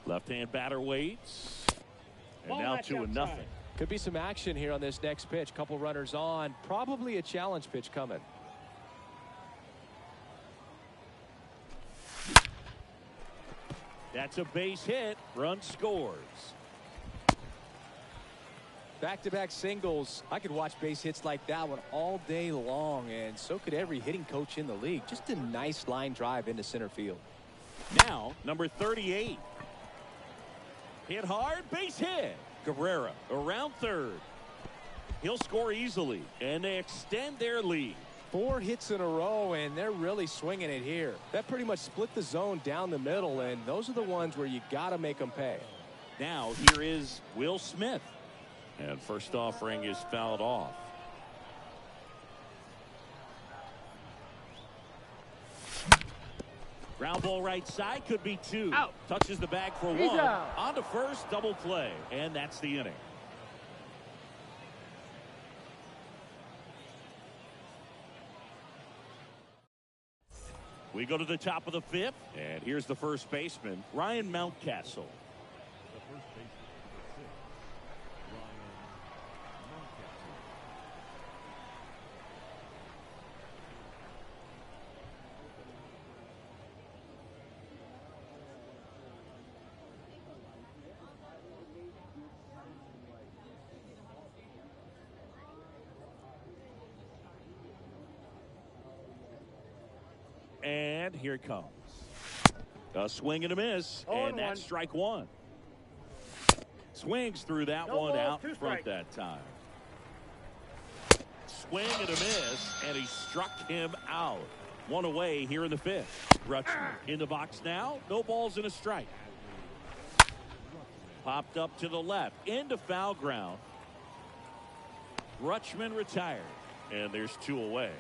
Left-hand batter waits. And now 2-0. Could be some action here on this next pitch. Couple runners on. Probably a challenge pitch coming. That's a base hit. Run scores. Back-to-back singles. I could watch base hits like that one all day long, and so could every hitting coach in the league. Just a nice line drive into center field. Now, number 38. Hit hard, base hit. Cabrera around third. He'll score easily, and they extend their lead. 4 hits in a row, and they're really swinging it here. That pretty much split the zone down the middle, and those are the ones where you got to make them pay. Now, here is Will Smith. And first offering is fouled off. Ground ball right side, could be 2. Out. Touches the bag for He's 1. out. On to first, double play. And that's the inning. We go to the top of the 5th. And here's the first baseman, Ryan Mountcastle. The first baseman, number 6, Ryan Mountcastle. And here it comes. A swing and a miss. 0-1. And that's strike 1. Swings through that No one balls, out 2 front strikes. that time. Swing and a miss, and he struck him out. One away here in the 5th. Rutschman in the box now. No balls and a strike. Popped up to the left. Into foul ground. Rutschman retired. And there's 2 away.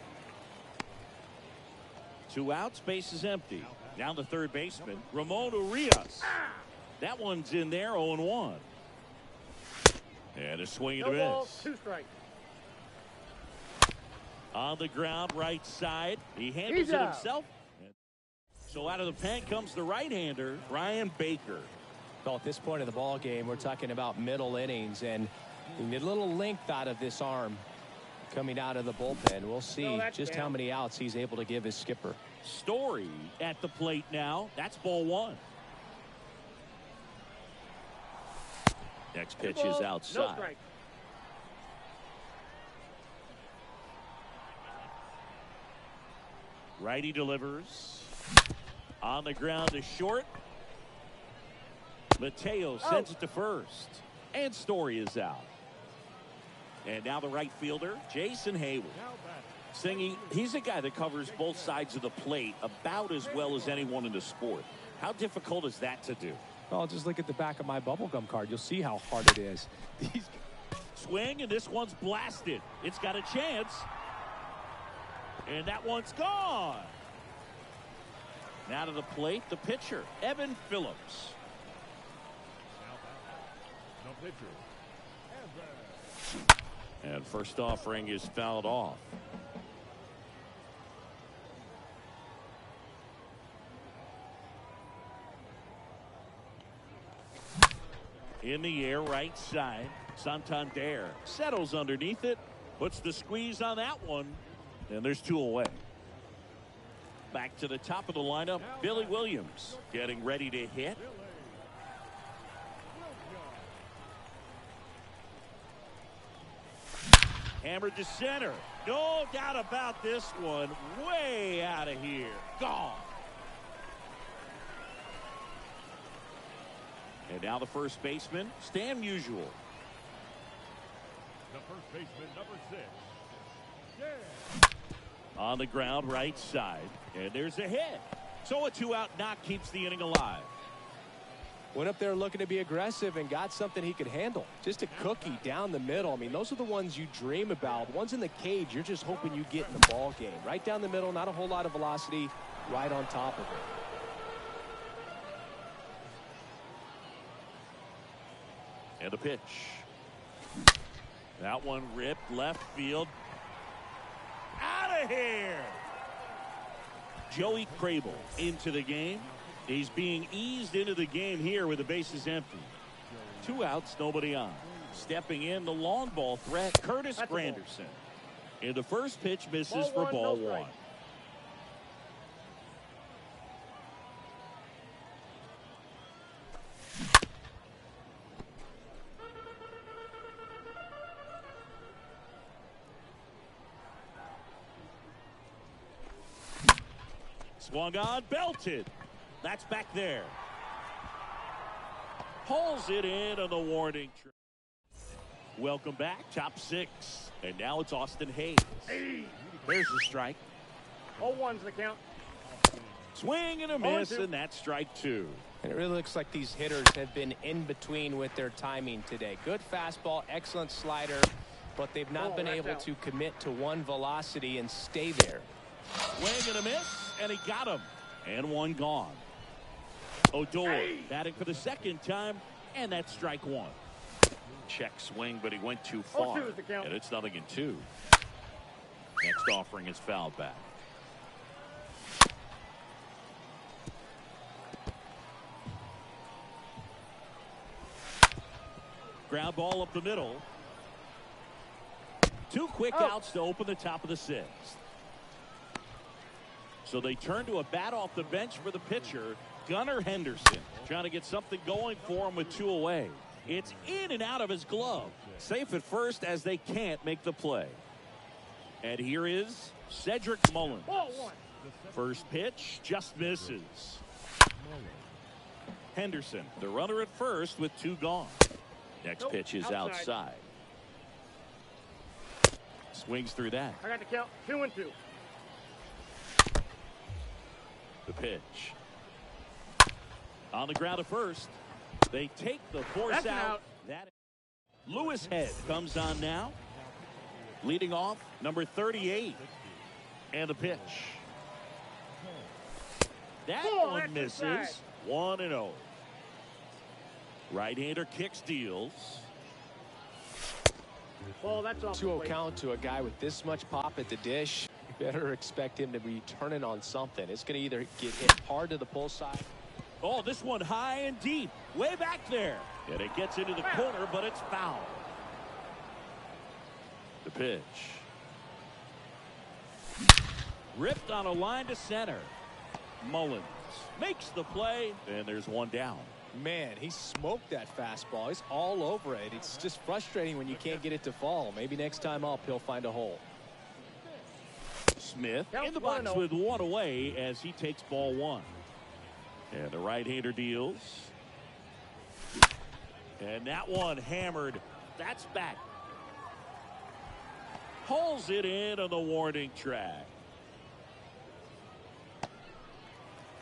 2 outs, base is empty. Down the third baseman, Ramon Urias. That one's in there, 0-1. And a swing and No a balls, miss. 2 strikes. On the ground, right side. He handles He's it out. himself. So out of the pen comes the right-hander, Brian Baker. Well, at this point of the ball game, we're talking about middle innings, and we need a little length out of this arm coming out of the bullpen. We'll see that's just how down. many outs he's able to give his skipper. Story at the plate now. That's ball 1. Next pitch is No outside. strike. Righty delivers. On the ground to short. Mateo sends it to first. And Story is out. And now the right fielder, Jason Hayward. Singy, he's a guy that covers both sides of the plate about as well as anyone in the sport. How difficult is that to do? Well, just look at the back of my bubblegum card. You'll see how hard it is. Swing, and this one's blasted. It's got a chance. And that one's gone. Now to the plate, the pitcher, Evan Phillips. No pitcher. And first offering is fouled off. In the air, right side. Santander settles underneath it. Puts the squeeze on that one. And there's 2 away. Back to the top of the lineup, Billy Williams getting ready to hit. Hammered to center. No doubt about this one. Way out of here. Gone. And now the first baseman, Stan Musial. The first baseman, number 6. Yeah. On the ground, right side. And there's a hit. So a 2-out knock keeps the inning alive. Went up there looking to be aggressive and got something he could handle. Just a cookie down the middle. I mean, those are the ones you dream about. Ones in the cage, you're just hoping you get in the ball game. Right down the middle, not a whole lot of velocity, right on top of it. And a pitch. That one ripped left field. Out of here. Joey Krabel into the game. He's being eased into the game here with the bases empty. 2 outs, nobody on. Stepping in, the long ball threat, Curtis Granderson. And the first pitch misses for ball 1. Swung on, belted. That's back there. Pulls it in on the warning track. Welcome back, top 6. And now it's Austin Hayes. There's the strike. 0-1's the count. Swing and a miss, and that's strike 2. And it really looks like these hitters have been in between with their timing today. Good fastball, excellent slider, but they've not been able to commit to one velocity and stay there. Swing and a miss, and he got him. And one gone. Odor batting for the second time, and that's strike 1. Check swing, but he went too far. 0-2 is the count. And it's 0-2. Next offering is fouled back. Ground ball up the middle. 2 quick outs to open the top of the 6th. So they turn to a bat off the bench for the pitcher, Gunnar Henderson, trying to get something going for him with 2 away. It's in and out of his glove. Safe at first as they can't make the play. And here is Cedric Mullins. First pitch just misses. Henderson, the runner at first with 2 gone. Next pitch is outside. Swings through that. I got the count. 2-2. The pitch. On the ground at first. They take the force out. Lewis Head comes on now. Leading off, number 38. And the pitch. That one misses. 1-0. Right-hander kicks, deals. Well, that's off 2-0 count to a guy with this much pop at the dish. You better expect him to be turning on something. It's going to either get hit hard to the pull side. Oh, this one high and deep. Way back there. And it gets into the corner, but it's foul. The pitch. Ripped on a line to center. Mullins makes the play, and there's one down. Man, he smoked that fastball. He's all over it. It's just frustrating when you can't get it to fall. Maybe next time up he'll find a hole. Smith in the box with 1 away as he takes ball 1. And the right-hander deals. And that one hammered. That's back. Pulls it in on the warning track.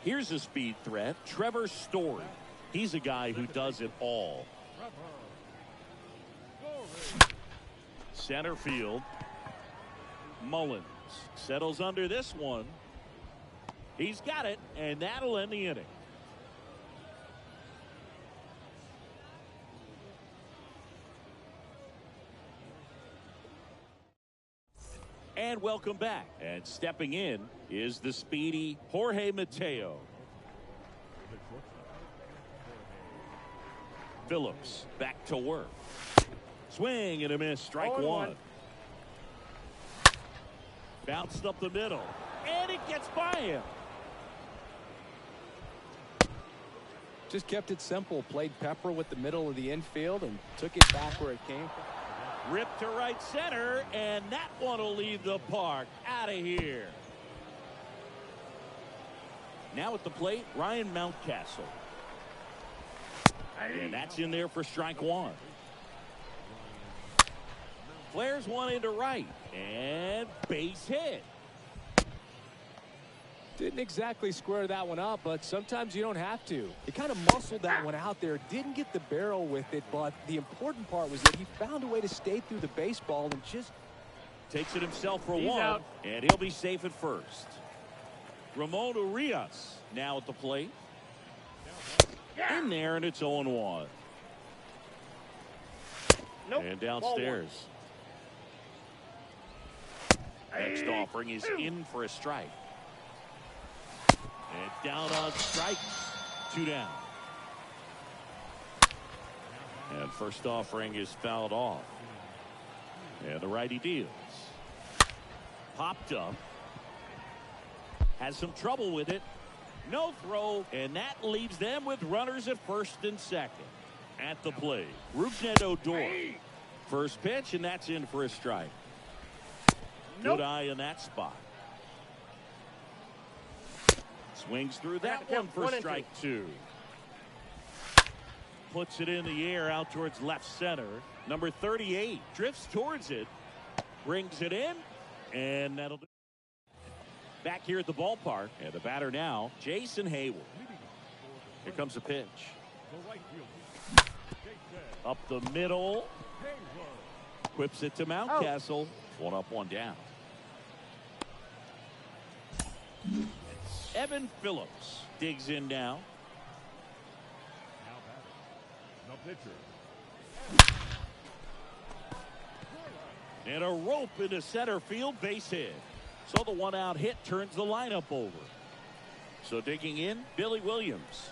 Here's a speed threat, Trevor Story. He's a guy who does it all. Center field. Mullins settles under this one. He's got it, and that'll end the inning. And welcome back. And stepping in is the speedy Jorge Mateo. Phillips back to work. Swing and a miss. Strike one. Bounced up the middle. And it gets by him. Just kept it simple. Played pepper with the middle of the infield and took it back where it came from. Ripped to right center, and that one will leave the park. Out of here. Now at the plate, Ryan Mountcastle. And that's in there for strike one. Flares one into right, and base hit. Didn't exactly square that one up, but sometimes you don't have to. He kind of muscled that one out there. Didn't get the barrel with it, but the important part was that he found a way to stay through the baseball and just takes it himself for He's one, out. and he'll be safe at first. Ramon Urias now at the plate. In there, and it's 0-1. Nope. And downstairs. Next offering is in for a strike. And down on strike. 2 down. And first offering is fouled off. And the righty deals. Popped up. Has some trouble with it. No throw, and that leaves them with runners at first and second. At the plate, Rougned Odor. First pitch, and that's in for a strike. Good eye in that spot. Swings through that one for strike 2. Puts it in the air out towards left center. Number 38 drifts towards it. Brings it in, and that'll do. Back here at the ballpark, and the batter now, Jason Hayward. Here comes a pitch. Up the middle. Whips it to Mountcastle. 1 up, 1 down. Evan Phillips digs in now. The pitcher. And a rope into center field, base hit. So the 1-out hit turns the lineup over. So digging in, Billy Williams.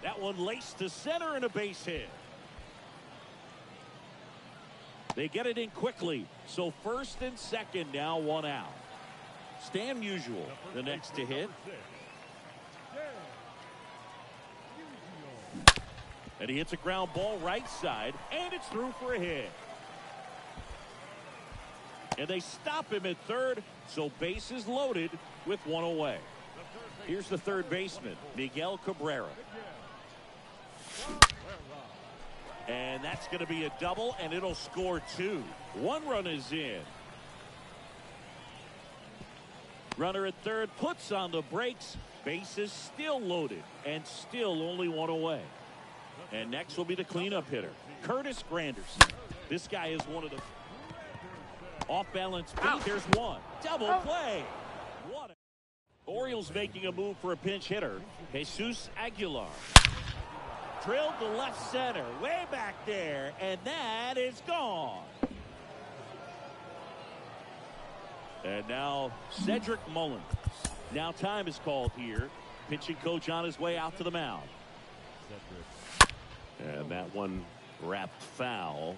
That one laced to center and a base hit. They get it in quickly. So first and second now, 1 out. Stan Musial, the next to hit. And he hits a ground ball right side, and it's through for a hit. And they stop him at third, so bases loaded with 1 away. Here's the third baseman, Miguel Cabrera. And that's going to be a double, and it'll score 2. 1 run is in. Runner at third puts on the brakes. Bases still loaded, and still only 1 away. And next will be the cleanup hitter, Curtis Granderson. This guy is one of the off-balance feet. There's one. Double play. What? Orioles making a move for a pinch hitter, Jesus Aguilar. Drilled to left center, way back there, and that is gone. And now Cedric Mullins. Now time is called here. Pitching coach on his way out to the mound. And that one wrapped foul.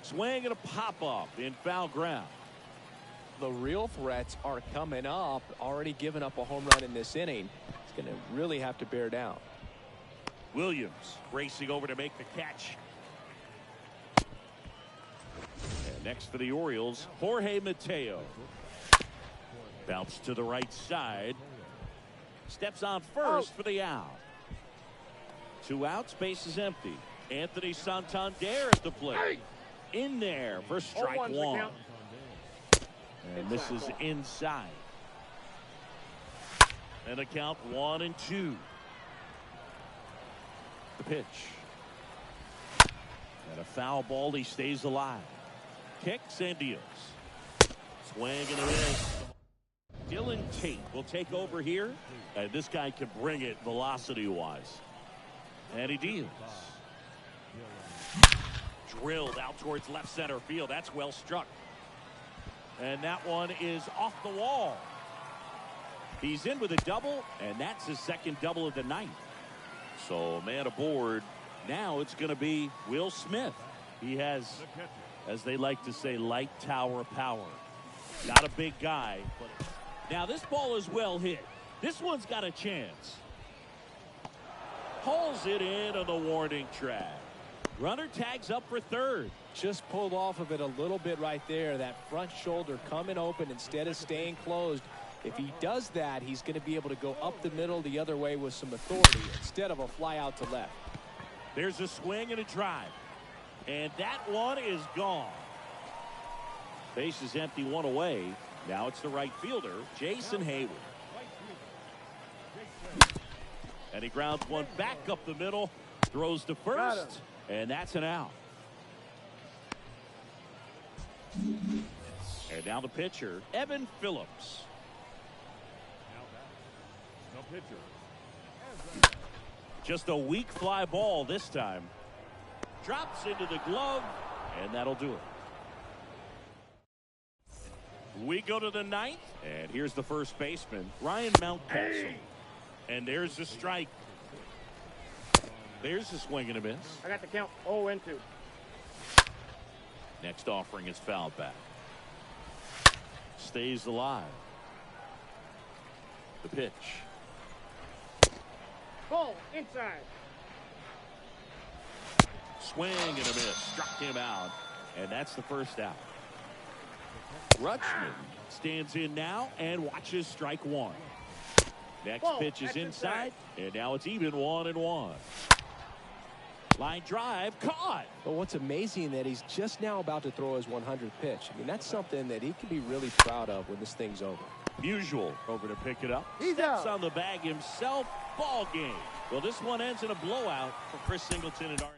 Swing and a pop-up in foul ground. The real threats are coming up. Already given up a home run in this inning. It's going to really have to bear down. Williams racing over to make the catch. And Next for the Orioles, Jorge Mateo. Bounce to the right side. Steps on first for the out. 2 outs, base is empty. Anthony Santander at the plate. In there for strike 1. And this is inside. And a count 1-2. The pitch. And a foul ball. He stays alive. Kicks and deals. Swing and a miss. Dylan Tate will take over here. And this guy can bring it velocity-wise. And he deals. Drilled out towards left center field. That's well struck. And that one is off the wall. He's in with a double, and that's his second double of the night. So man aboard. Now it's going to be Will Smith. He has, as they like to say, light tower power. Not a big guy. But now this ball is well hit. This one's got a chance. Pulls it in on the warning track. Runner tags up for third. Just pulled off of it a little bit right there. That front shoulder coming open instead of staying closed. If he does that, he's going to be able to go up the middle the other way with some authority instead of a fly out to left. There's a swing and a drive. And that one is gone. Base is empty, 1 away. Now it's the right fielder, Jason Heyward. And he grounds one back up the middle. Throws to first. And that's an out. And now the pitcher, Evan Phillips. The pitcher. Just a weak fly ball this time. Drops into the glove, and that'll do it. We go to the 9th, and here's the first baseman, Ryan Mountcastle. And there's the strike. There's a swing and a miss. I got the count 0-2. Next offering is fouled back. Stays alive. The pitch. Ball inside. Swing and a miss. Struck him out. And that's the first out. Rutschman stands in now and watches strike 1. Next pitch is inside. And now it's even 1-1. Line drive caught. But what's amazing that he's just now about to throw his 100th pitch. I mean, that's something that he can be really proud of when this thing's over. Musial over to pick it up. He's Steps out. on the bag himself. Ball game. Well, this one ends in a blowout for Chris Singleton and our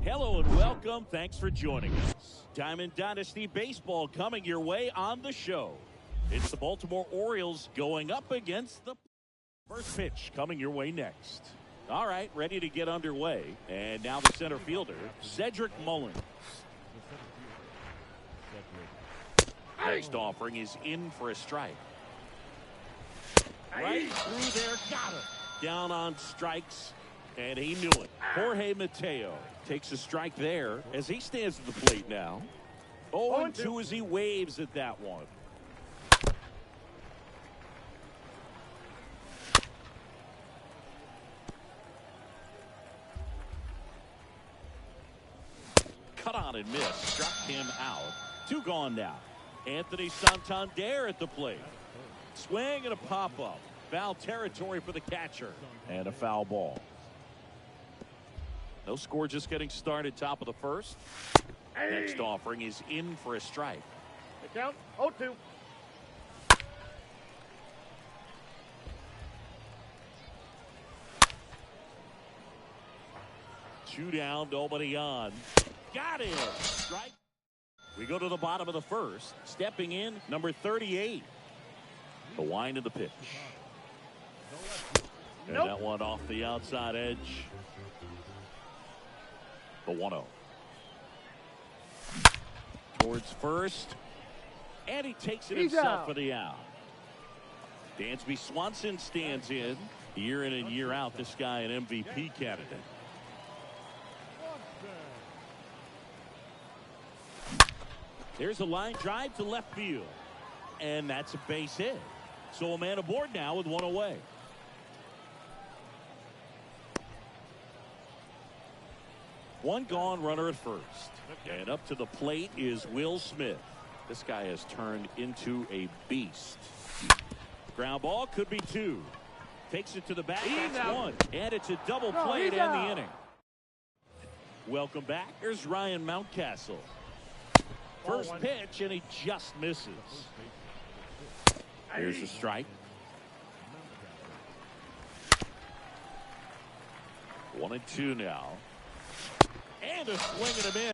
Hello and welcome. Thanks for joining us. Diamond Dynasty Baseball coming your way on the show. It's the Baltimore Orioles going up against the first pitch coming your way next. All right, ready to get underway. And now the center fielder, Cedric Mullins. Next offering is in for a strike. Right through there, got him. Down on strikes, and he knew it. Jorge Mateo takes a strike there as he stands at the plate now. 0-2 as he waves at that one. Cut on and missed. Struck him out. 2 gone now. Anthony Santander at the plate. Swing and a pop-up. Foul territory for the catcher. And a foul ball. No score, just getting started, top of the first. Next offering is in for a strike. The count 0-2. Two down, nobody on. Got him. Strike. We go to the bottom of the first. Stepping in, number 38. The wind of the pitch. And that one off the outside edge. The 1-0. Towards first. And he takes it himself for the out. Dansby Swanson stands in. Year in and year out, this guy an MVP candidate. There's a line drive to left field. And that's a base hit. So a man aboard now with one away. One gone, runner at first. And up to the plate is Will Smith. This guy has turned into a beast. Ground ball, could be two. Takes it to the back, that's one. And it's a double play to end the inning. Welcome back. Here's Ryan Mountcastle. First pitch, and he just misses. Here's a strike. 1-2 now. And a swing and a miss.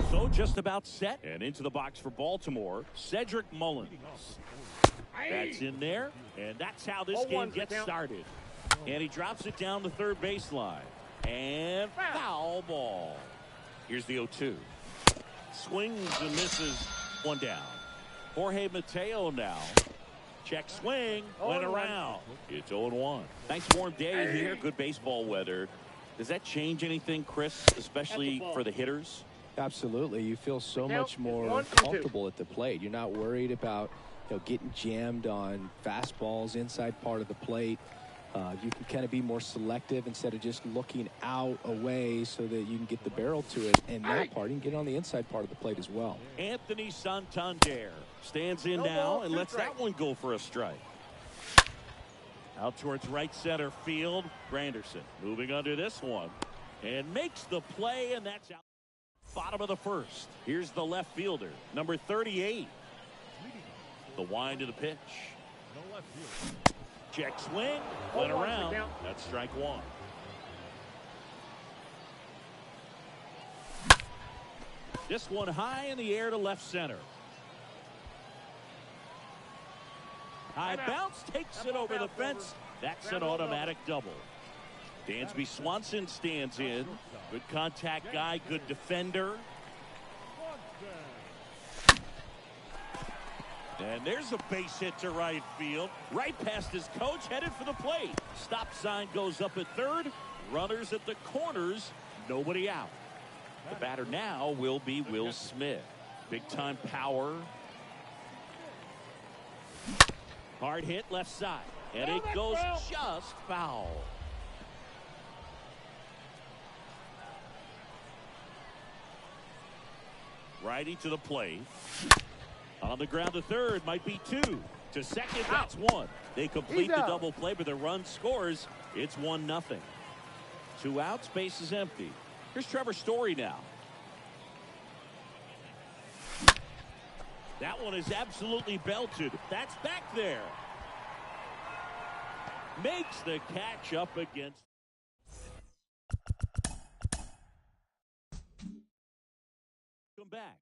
So just about set and into the box for Baltimore, Cedric Mullins. That's in there, and that's how this game gets started. And he drops it down the third baseline. And foul ball. Here's the 0-2. Swings and misses, one down. Jorge Mateo now. Check swing, went around. It's 0-1. Nice warm day here, good baseball weather. Does that change anything, Chris, especially for the hitters? Absolutely. You feel so much more comfortable at the plate. You're not worried about getting jammed on fastballs inside part of the plate. You can kind of be more selective instead of just looking out away so that you can get the barrel to it. And that part, you can get on the inside part of the plate as well. Anthony Santander stands in now and lets that one go for a strike. Out towards right center field. Granderson moving under this one and makes the play, and that's out. Bottom of the first. Here's the left fielder, number 38. The wind of the pitch. No left field. Check swing, went around. That's strike one. This one high in the air to left center. High bounce takes it over the fence. That's an automatic double. Dansby Swanson stands in. Good contact guy, good defender. And there's a base hit to right field. Right past his coach, headed for the plate. Stop sign goes up at third. Runners at the corners. Nobody out. The batter now will be Will Smith. Big time power. Hard hit left side. And it goes just foul. Righty to the plate. On the ground to third, might be two. To second, that's one. They complete the double play, but the run scores. It's 1-0. 2 outs, base is empty. Here's Trevor Story now. That one is absolutely belted. That's back there. Makes the catch up against. Come back.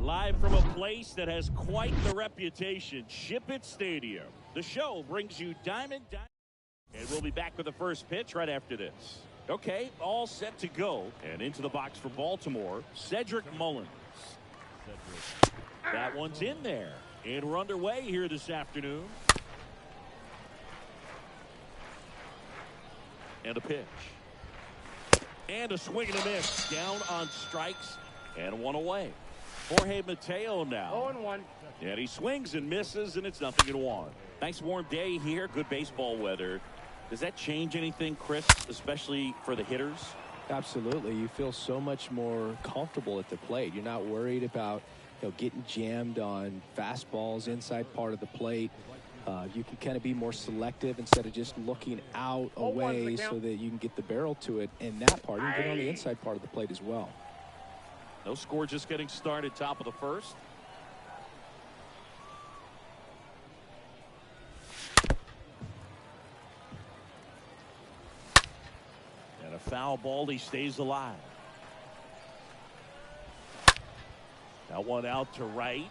Live from a place that has quite the reputation, Ship It Stadium. The show brings you Diamond. And we'll be back with the first pitch right after this. Okay, all set to go. And into the box for Baltimore, Cedric Mullins. That one's in there. And we're underway here this afternoon. And a pitch. And a swing and a miss. Down on strikes. And one away. Jorge Mateo now. 0-1. And he swings and misses, and it's 0-1. Nice warm day here. Good baseball weather. Does that change anything, Chris, especially for the hitters? Absolutely. You feel so much more comfortable at the plate. You're not worried about getting jammed on fastballs inside part of the plate. You can kind of be more selective instead of just looking out away so that you can get the barrel to it. And that part, you can get on the inside part of the plate as well. No score, just getting started, top of the first. And a foul ball, he stays alive. That one out to right.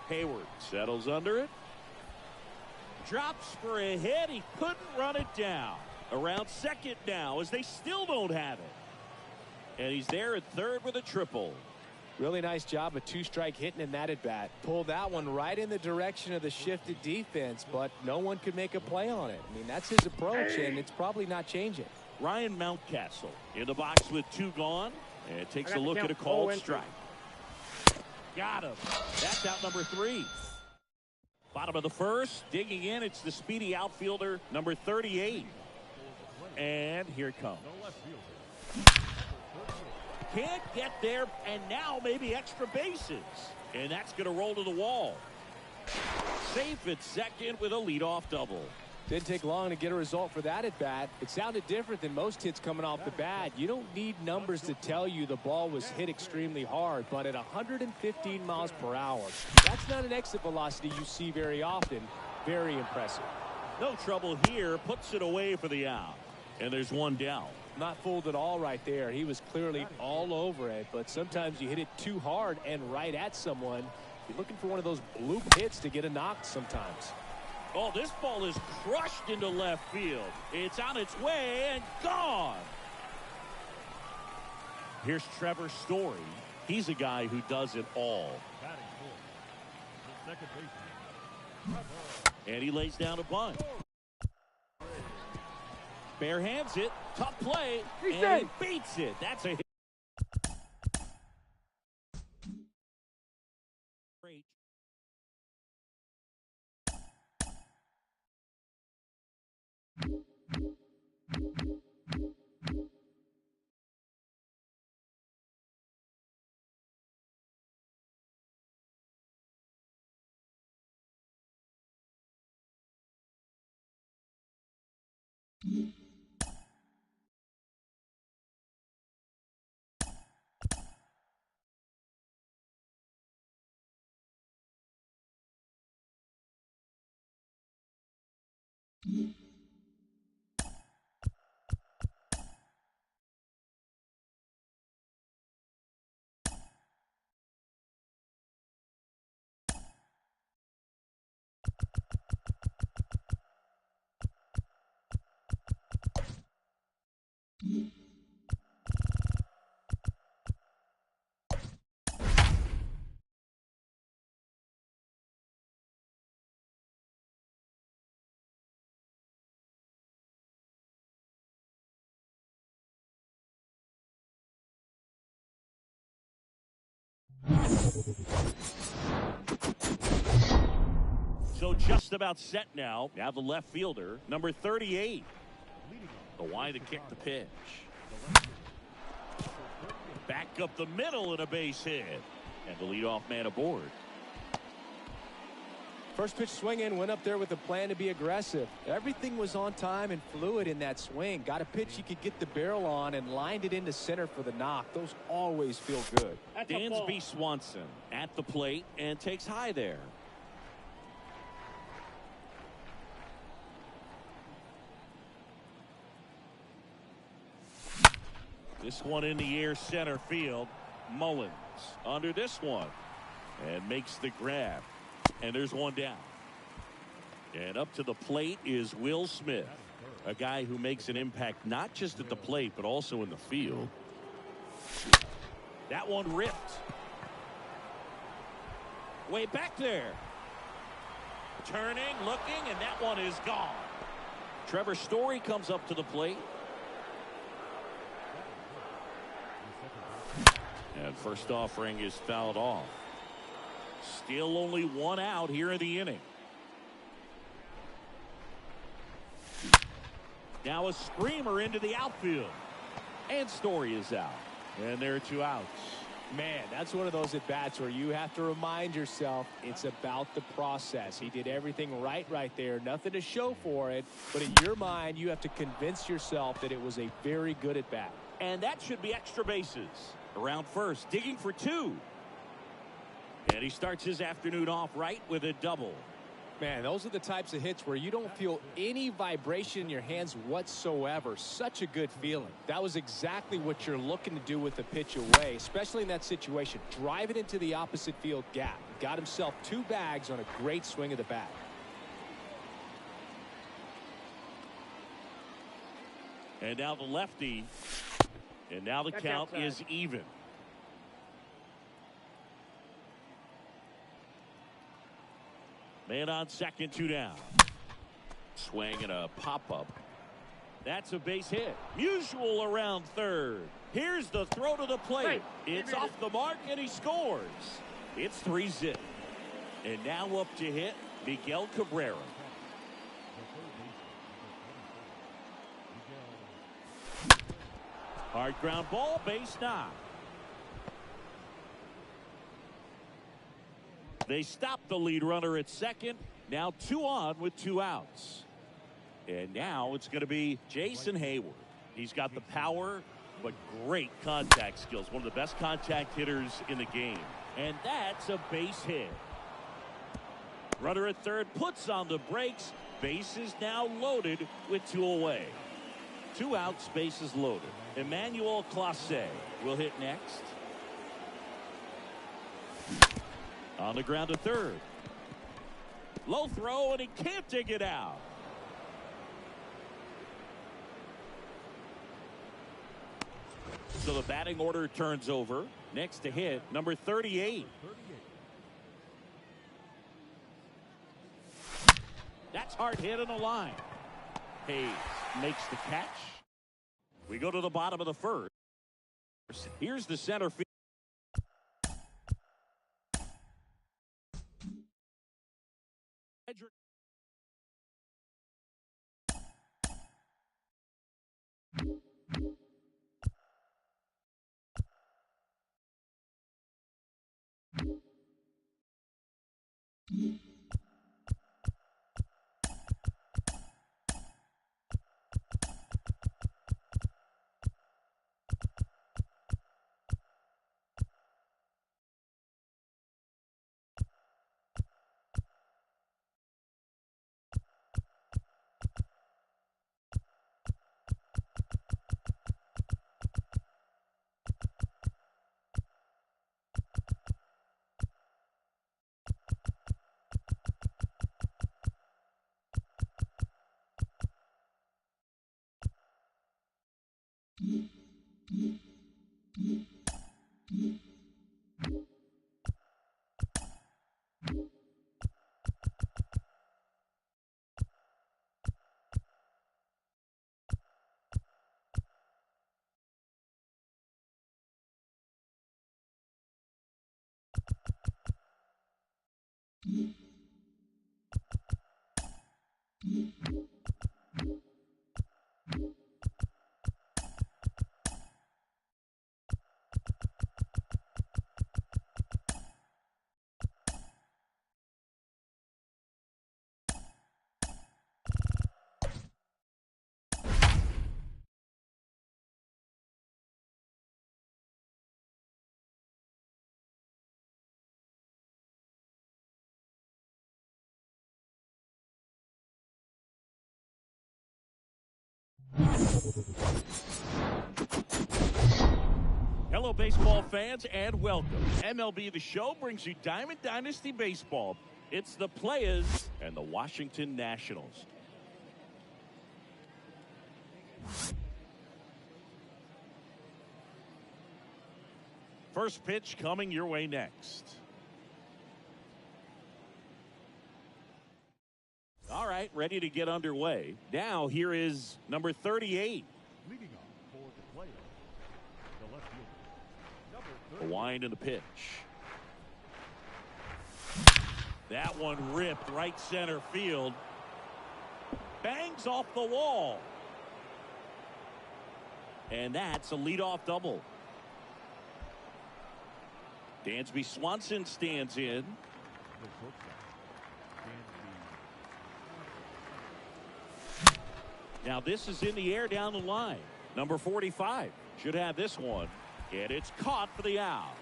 Hayward settles under it. Drops for a hit. He couldn't run it down. Around second now as they still don't have it. And he's there at third with a triple. Really nice job of two-strike hitting in that at-bat. Pulled that one right in the direction of the shifted defense, but no one could make a play on it. I mean, that's his approach, and it's probably not changing. Ryan Mountcastle in the box with two gone. And takes a look at a called strike. Got him. That's out number 3. Bottom of the first. Digging in, it's the speedy outfielder, number 38. And here it comes. Can't get there, and now maybe extra bases. And that's going to roll to the wall. Safe at second with a leadoff double. Didn't take long to get a result for that at bat. It sounded different than most hits coming off the bat. You don't need numbers to tell you the ball was hit extremely hard, but at 115 miles per hour, that's not an exit velocity you see very often. Very impressive. No trouble here. Puts it away for the out. And there's one down. Not fooled at all right there. He was clearly all over it, but sometimes you hit it too hard and right at someone. You're looking for one of those bloop hits to get a knock sometimes. Oh, this ball is crushed into left field. It's on its way and gone. Here's Trevor Story. He's a guy who does it all. And he lays down a bunt. Bare hands it. Tough play. And he beats it. That's a hit. Great. So just about set now. Now the left fielder, number 38. The wide to kick the pitch. Back up the middle and a base hit. And the leadoff man aboard. First pitch swing in, went up there with a plan to be aggressive. Everything was on time and fluid in that swing. Got a pitch he could get the barrel on and lined it into center for the knock. Those always feel good. Dansby Swanson at the plate and takes high there. This one in the air center field. Mullins under this one and makes the grab. And there's one down. And up to the plate is Will Smith, a guy who makes an impact not just at the plate but also in the field. That one ripped. Way back there. Turning, looking, and that one is gone. Trevor Story comes up to the plate. And first offering is fouled off. Still only one out here in the inning. Now a screamer into the outfield. And Story is out. And there are 2 outs. Man, that's one of those at-bats where you have to remind yourself it's about the process. He did everything right there. Nothing to show for it. But in your mind, you have to convince yourself that it was a very good at-bat. And that should be extra bases. Around first, digging for 2. And he starts his afternoon off right with a double. Man, those are the types of hits where you don't feel any vibration in your hands whatsoever. Such a good feeling. That was exactly what you're looking to do with the pitch away, especially in that situation. Drive it into the opposite field gap. Got himself 2 bags on a great swing of the bat. And now the lefty. And now the count is even. Man on second, 2 down. Swing and a pop-up. That's a base hit. Musial around third. Here's the throw to the plate. It's off the mark, and he scores. It's 3-0. And now up to hit Miguel Cabrera. Hard ground ball, base knock. They stop the lead runner at second. Now 2 on with 2 outs. And now it's going to be Jason Heyward. He's got the power, but great contact skills. One of the best contact hitters in the game. And that's a base hit. Runner at third puts on the brakes. Base is now loaded with 2 away. 2 outs, bases loaded. Emmanuel Clase will hit next. On the ground to third. Low throw, and he can't dig it out. So the batting order turns over. Next to hit, number 38. That's hard hit on the line. Hayes makes the catch. We go to the bottom of the first. Here's the center field. Hello, baseball fans, and welcome. MLB The Show brings you Diamond Dynasty Baseball. It's the Players and the Washington Nationals. First pitch coming your way next. All right, ready to get underway. Now here is number 38. Leading off for the player, the left fielder, number The 30. wind and the pitch. That one ripped right center field. Bangs off the wall. And that's a leadoff double. Dansby Swanson stands in. The shortstop, Now this is in the air down the line. Number 45 should have this one. And it's caught for the out.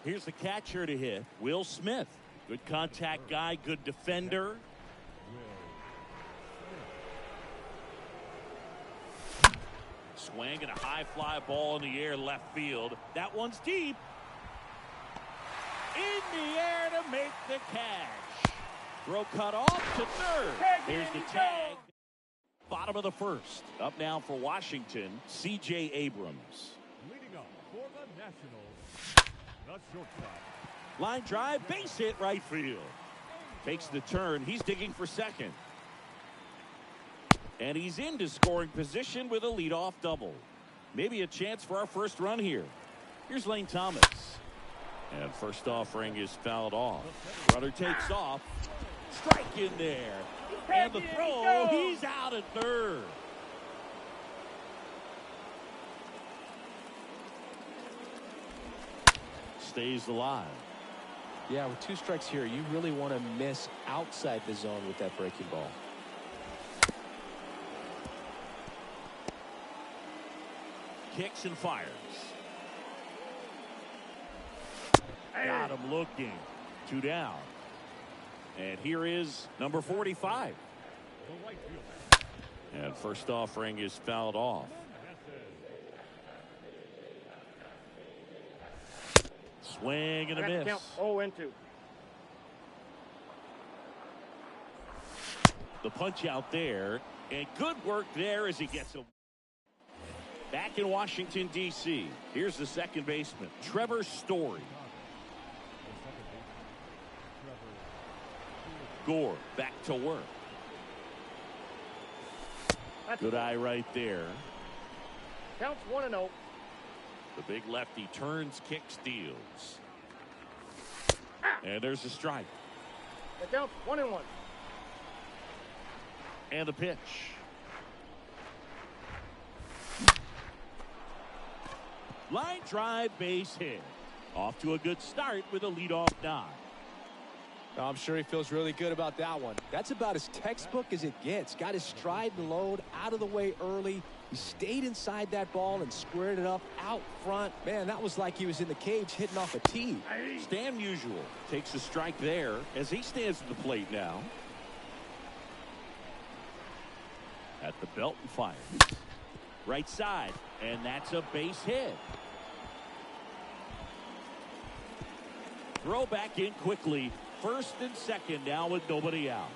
Here's the catcher to hit, Will Smith. Good contact guy, good defender. Swing and a high fly ball in the air left field. That one's deep. In the air to make the catch. Throw cut off to third. There's the tag. Bottom of the first. Up now for Washington, C.J. Abrams. leading off for the Nationals, the shortstop, Line drive, base hit right field. Takes the turn. He's digging for second. And he's into scoring position with a leadoff double. Maybe a chance for our first run here. Here's Lane Thomas. And first offering is fouled off. Runner takes off. Strike in there. And the throw, he's out at third. Stays alive. Yeah, with 2 strikes here, you really want to miss outside the zone with that breaking ball. Kicks and fires. Got him looking. 2 down. And here is number 45. the right fielder, And first offering is fouled off. Swing and a miss. Count 0-2. The punch out there. And good work there as he gets him. Back in Washington, D.C. Here's the second baseman, Trevor Story. Gore back to work. Good eye right there. Counts 1-0. The big lefty turns, kicks, steals. And there's a strike. The count's 1-1. And the pitch. Line drive, base hit. Off to a good start with a leadoff knock. I'm sure he feels really good about that one. That's about as textbook as it gets. Got his stride and load out of the way early. He stayed inside that ball and squared it up out front. Man, that was like he was in the cage hitting off a tee. Stan Musial takes a strike there as he stands at the plate now. At the belt and fires. Right side, and that's a base hit. Throw back in quickly. First and second now with nobody out.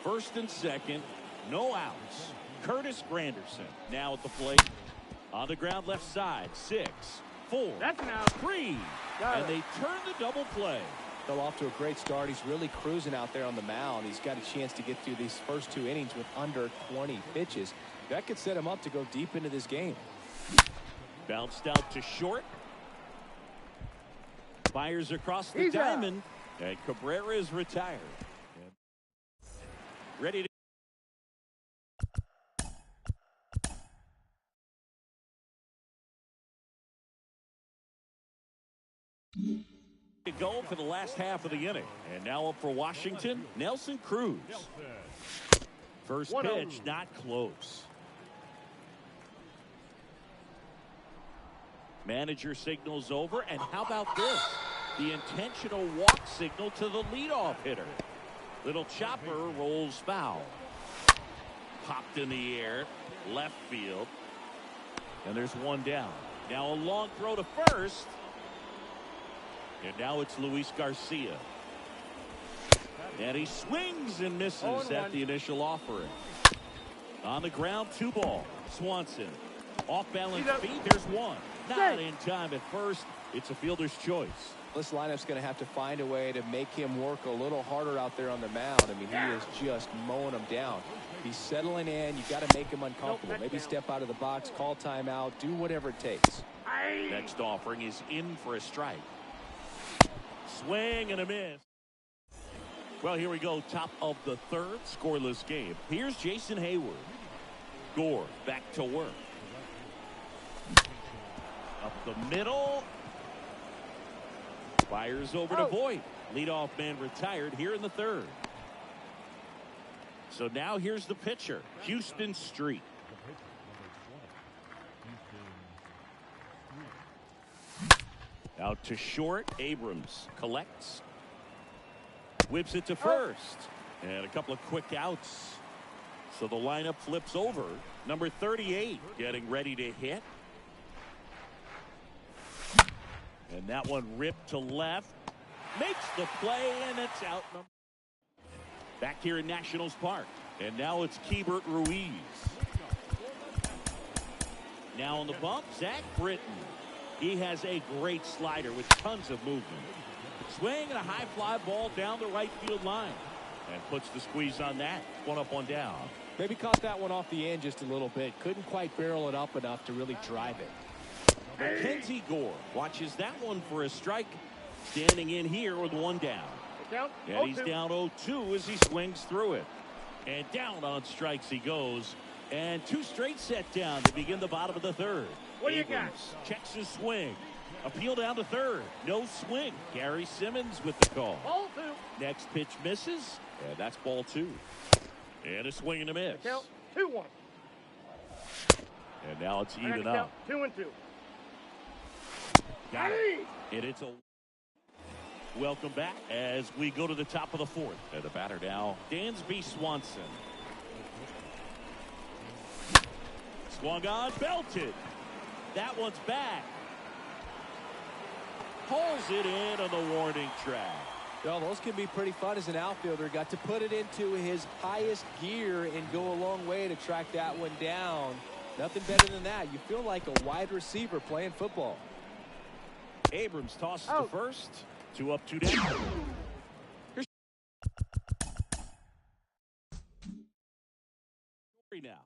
First and second, no outs. Curtis Granderson now at the plate. On the ground left side, 6, 4, That's an out. 3. Got And it. they turn the double play. Fell off to a great start. He's really cruising out there on the mound. He's got a chance to get through these first 2 innings with under 20 pitches. That could set him up to go deep into this game. Bounced out to short. Fires across the He's out. diamond. And Cabrera is retired. And ready to go for the last half of the inning. And now up for Washington, Nelson Cruz. First 1-0. pitch, not close. Manager signals over, and how about this? The intentional walk signal to the leadoff hitter. Little chopper rolls foul. Popped in the air, left field. And there's one down. Now a long throw to first. And now it's Luis Garcia. And he swings and misses at the initial offering. On the ground, 2 ball. Swanson. Off balance feet. There's one. Not in time at first. It's a fielder's choice. This lineup's going to have to find a way to make him work a little harder out there on the mound. I mean, he is just mowing him down. He's settling in. You got to make him uncomfortable. Maybe step out of the box, call timeout, do whatever it takes. Next offering is in for a strike. Swing and a miss. Well, here we go. Top of the 3rd, scoreless game. Here's Jason Hayward. Gore back to work. Up the middle. Fires over to Voit. Leadoff man retired here in the 3rd. So now here's the pitcher, Houston Street. Out to short. Abrams collects. Whips it to first. And a couple of quick outs. So the lineup flips over. Number 38 getting ready to hit. And that one ripped to left. Makes the play, and it's out. Back here in Nationals Park. And now it's Keibert Ruiz. Now on the bump, Zach Britton. He has a great slider with tons of movement. Swing and a high fly ball down the right field line. And puts the squeeze on that. 1 up, 1 down. Maybe caught that one off the end just a little bit. Couldn't quite barrel it up enough to really drive it. Mackenzie Gore watches that one for a strike. Standing in here with 1 down. And he's down 0-2 as he swings through it. And down on strikes he goes. And 2 straight set down to begin the bottom of the 3rd. What do you got? Checks his swing. Appeal down to 3rd. No swing. Gary Simmons with the call. Ball 2. Next pitch misses. And that's ball 2. And a swing and a miss. Count 2-1. And now it's even up. 2-2. Got it. And it's a welcome back as we go to the top of the 4th. And the batter now, Dansby Swanson. Swung on, belted. That one's back. Pulls it in on the warning track. Well, those can be pretty fun as an outfielder. Got to put it into his highest gear and go a long way to track that one down. Nothing better than that. You feel like a wide receiver playing football. Abrams tosses to first. 2 up, 2 down. Here's now.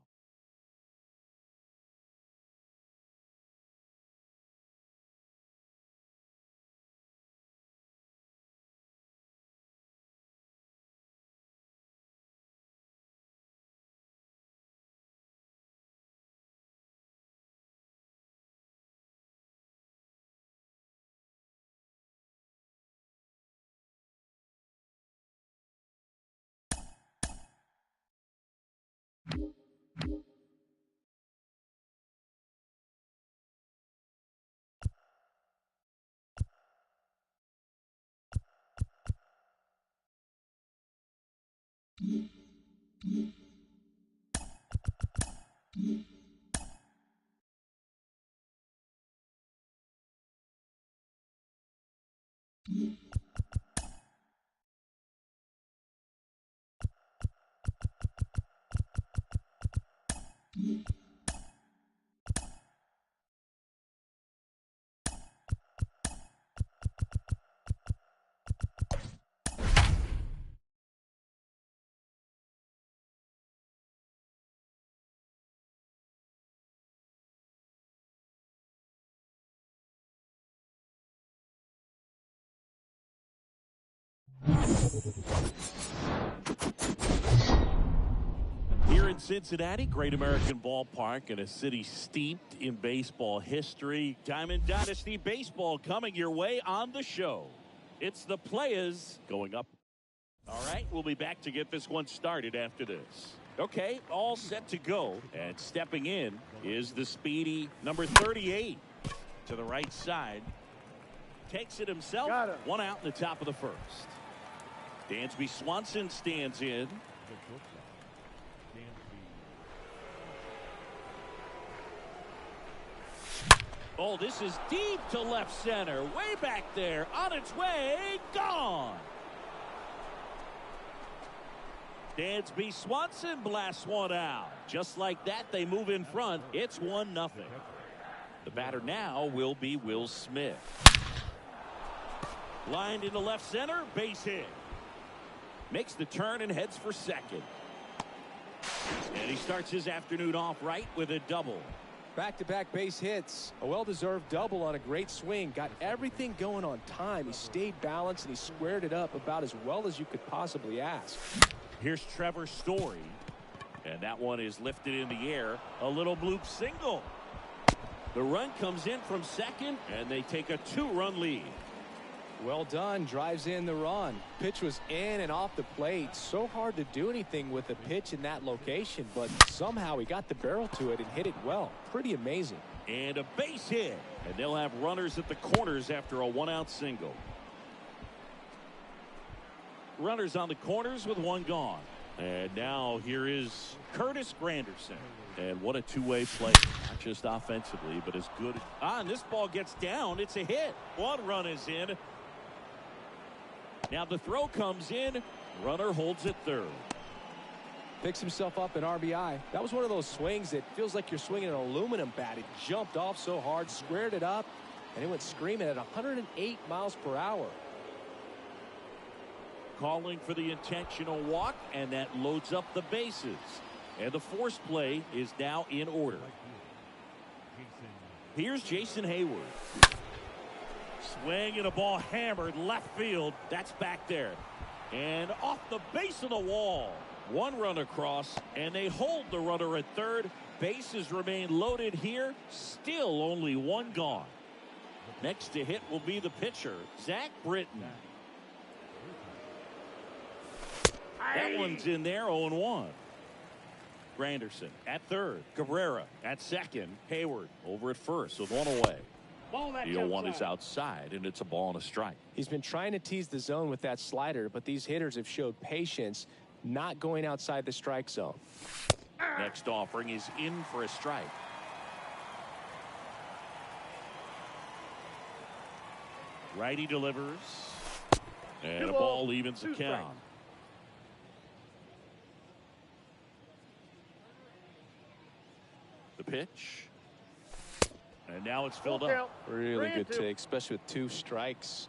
Here in Cincinnati, Great American Ballpark, in a city steeped in baseball history. Diamond Dynasty Baseball coming your way on the show. It's the Players going up. All right, we'll be back to get this one started after this. Okay, all set to go. And stepping in is the speedy number 38 to the right side. Takes it himself. 1 out in the top of the 1st. Dansby Swanson stands in. Oh, this is deep to left center. Way back there. On its way. Gone. Dansby Swanson blasts one out. Just like that, they move in front. It's 1-0. The batter now will be Will Smith. Lined into left center. Base hit. Makes the turn and heads for second. And he starts his afternoon off right with a double. Back-to-back base hits. A well-deserved double on a great swing. Got everything going on time. He stayed balanced and he squared it up about as well as you could possibly ask. Here's Trevor Story. And that one is lifted in the air. A little bloop single. The run comes in from second, and they take a 2-run lead. Well done. Drives in the run. Pitch was in and off the plate. So hard to do anything with a pitch in that location, but somehow he got the barrel to it and hit it well. Pretty amazing. And a base hit. And they'll have runners at the corners after a 1-out single. Runners on the corners with one gone. And now here is Curtis Granderson. And what a two-way play. Not just offensively, but as good. And this ball gets down. It's a hit. One run is in. Now the throw comes in. Runner holds it third. Picks himself up an RBI. That was one of those swings that feels like you're swinging an aluminum bat. It jumped off so hard, squared it up, and it went screaming at 108 miles per hour. Calling for the intentional walk, and that loads up the bases. And the force play is now in order. Here's Jason Hayward. Swing and a ball hammered left field. That's back there. And off the base of the wall. One run across, and they hold the runner at third. Bases remain loaded here. Still only one gone. Next to hit will be the pitcher, Zach Britton. That one's in there, 0-1. Granderson at third. Cabrera at second. Hayward over at first with one away. The 0-1 is outside, and it's a ball and a strike. He's been trying to tease the zone with that slider, but these hitters have showed patience, not going outside the strike zone. Next offering is in for a strike. Righty delivers. And a ball evens the count. The pitch. And now it's filled up. Really good take, especially with 2 strikes.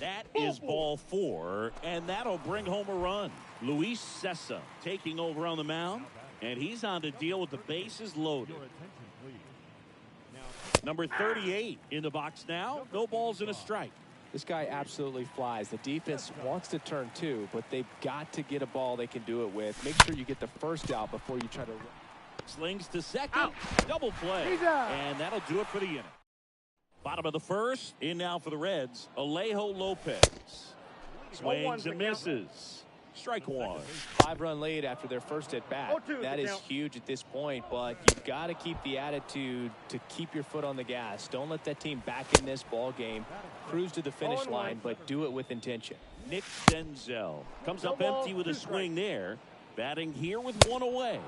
That is ball 4, and that'll bring home a run. Luis Cessa taking over on the mound, and he's on to deal with the bases loaded. Number 38 in the box now. No balls and a strike. This guy absolutely flies. The defense wants to turn 2, but they've got to get a ball they can do it with. Make sure you get the first out before you try to. Slings to second. Double play. And that'll do it for the inning. Bottom of the first. In now for the Reds. Alejo Lopez. Swings and misses. Strike one. 5-run lead after their first at bat. That is huge at this point, but you've got to keep the attitude to keep your foot on the gas. Don't let that team back in this ball game. Cruise to the finish line, but do it with intention. Nick Senzel comes up empty with a swing there. Batting here with one away.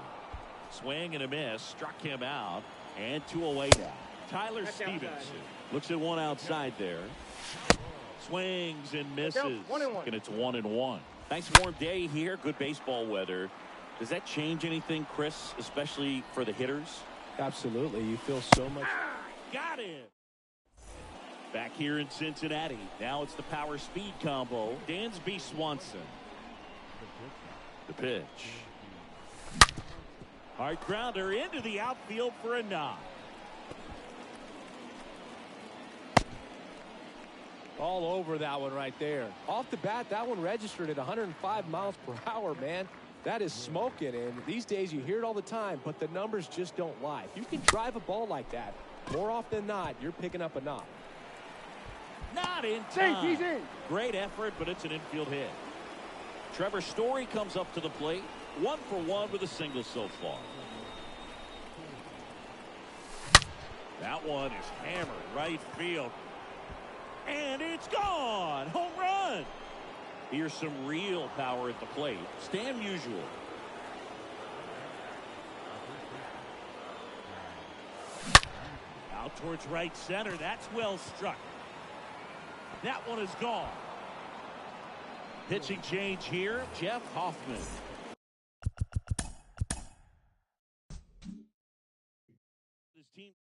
Swing and a miss. Struck him out. And 2 away now. Tyler Stevenson looks at one outside there. Swings and misses. And it's 1-1. Nice warm day here. Good baseball weather. Does that change anything, Chris, especially for the hitters? Absolutely. You feel so much. Got it. Back here in Cincinnati. Now it's the power speed combo. Dansby Swanson. The pitch. Hard grounder into the outfield for a knock. All over that one right there. Off the bat, that one registered at 105 miles per hour, man. That is smoking, and these days you hear it all the time, but the numbers just don't lie. If you can drive a ball like that, more often than not, you're picking up a knock. Not in time. Great effort, but it's an infield hit. Trevor Story comes up to the plate. 1 for 1 with a single so far. That one is hammered right field. And it's gone. Home run. Here's some real power at the plate. Stan Musial. Out towards right center. That's well struck. That one is gone. Pitching change here, Jeff Hoffman. His team.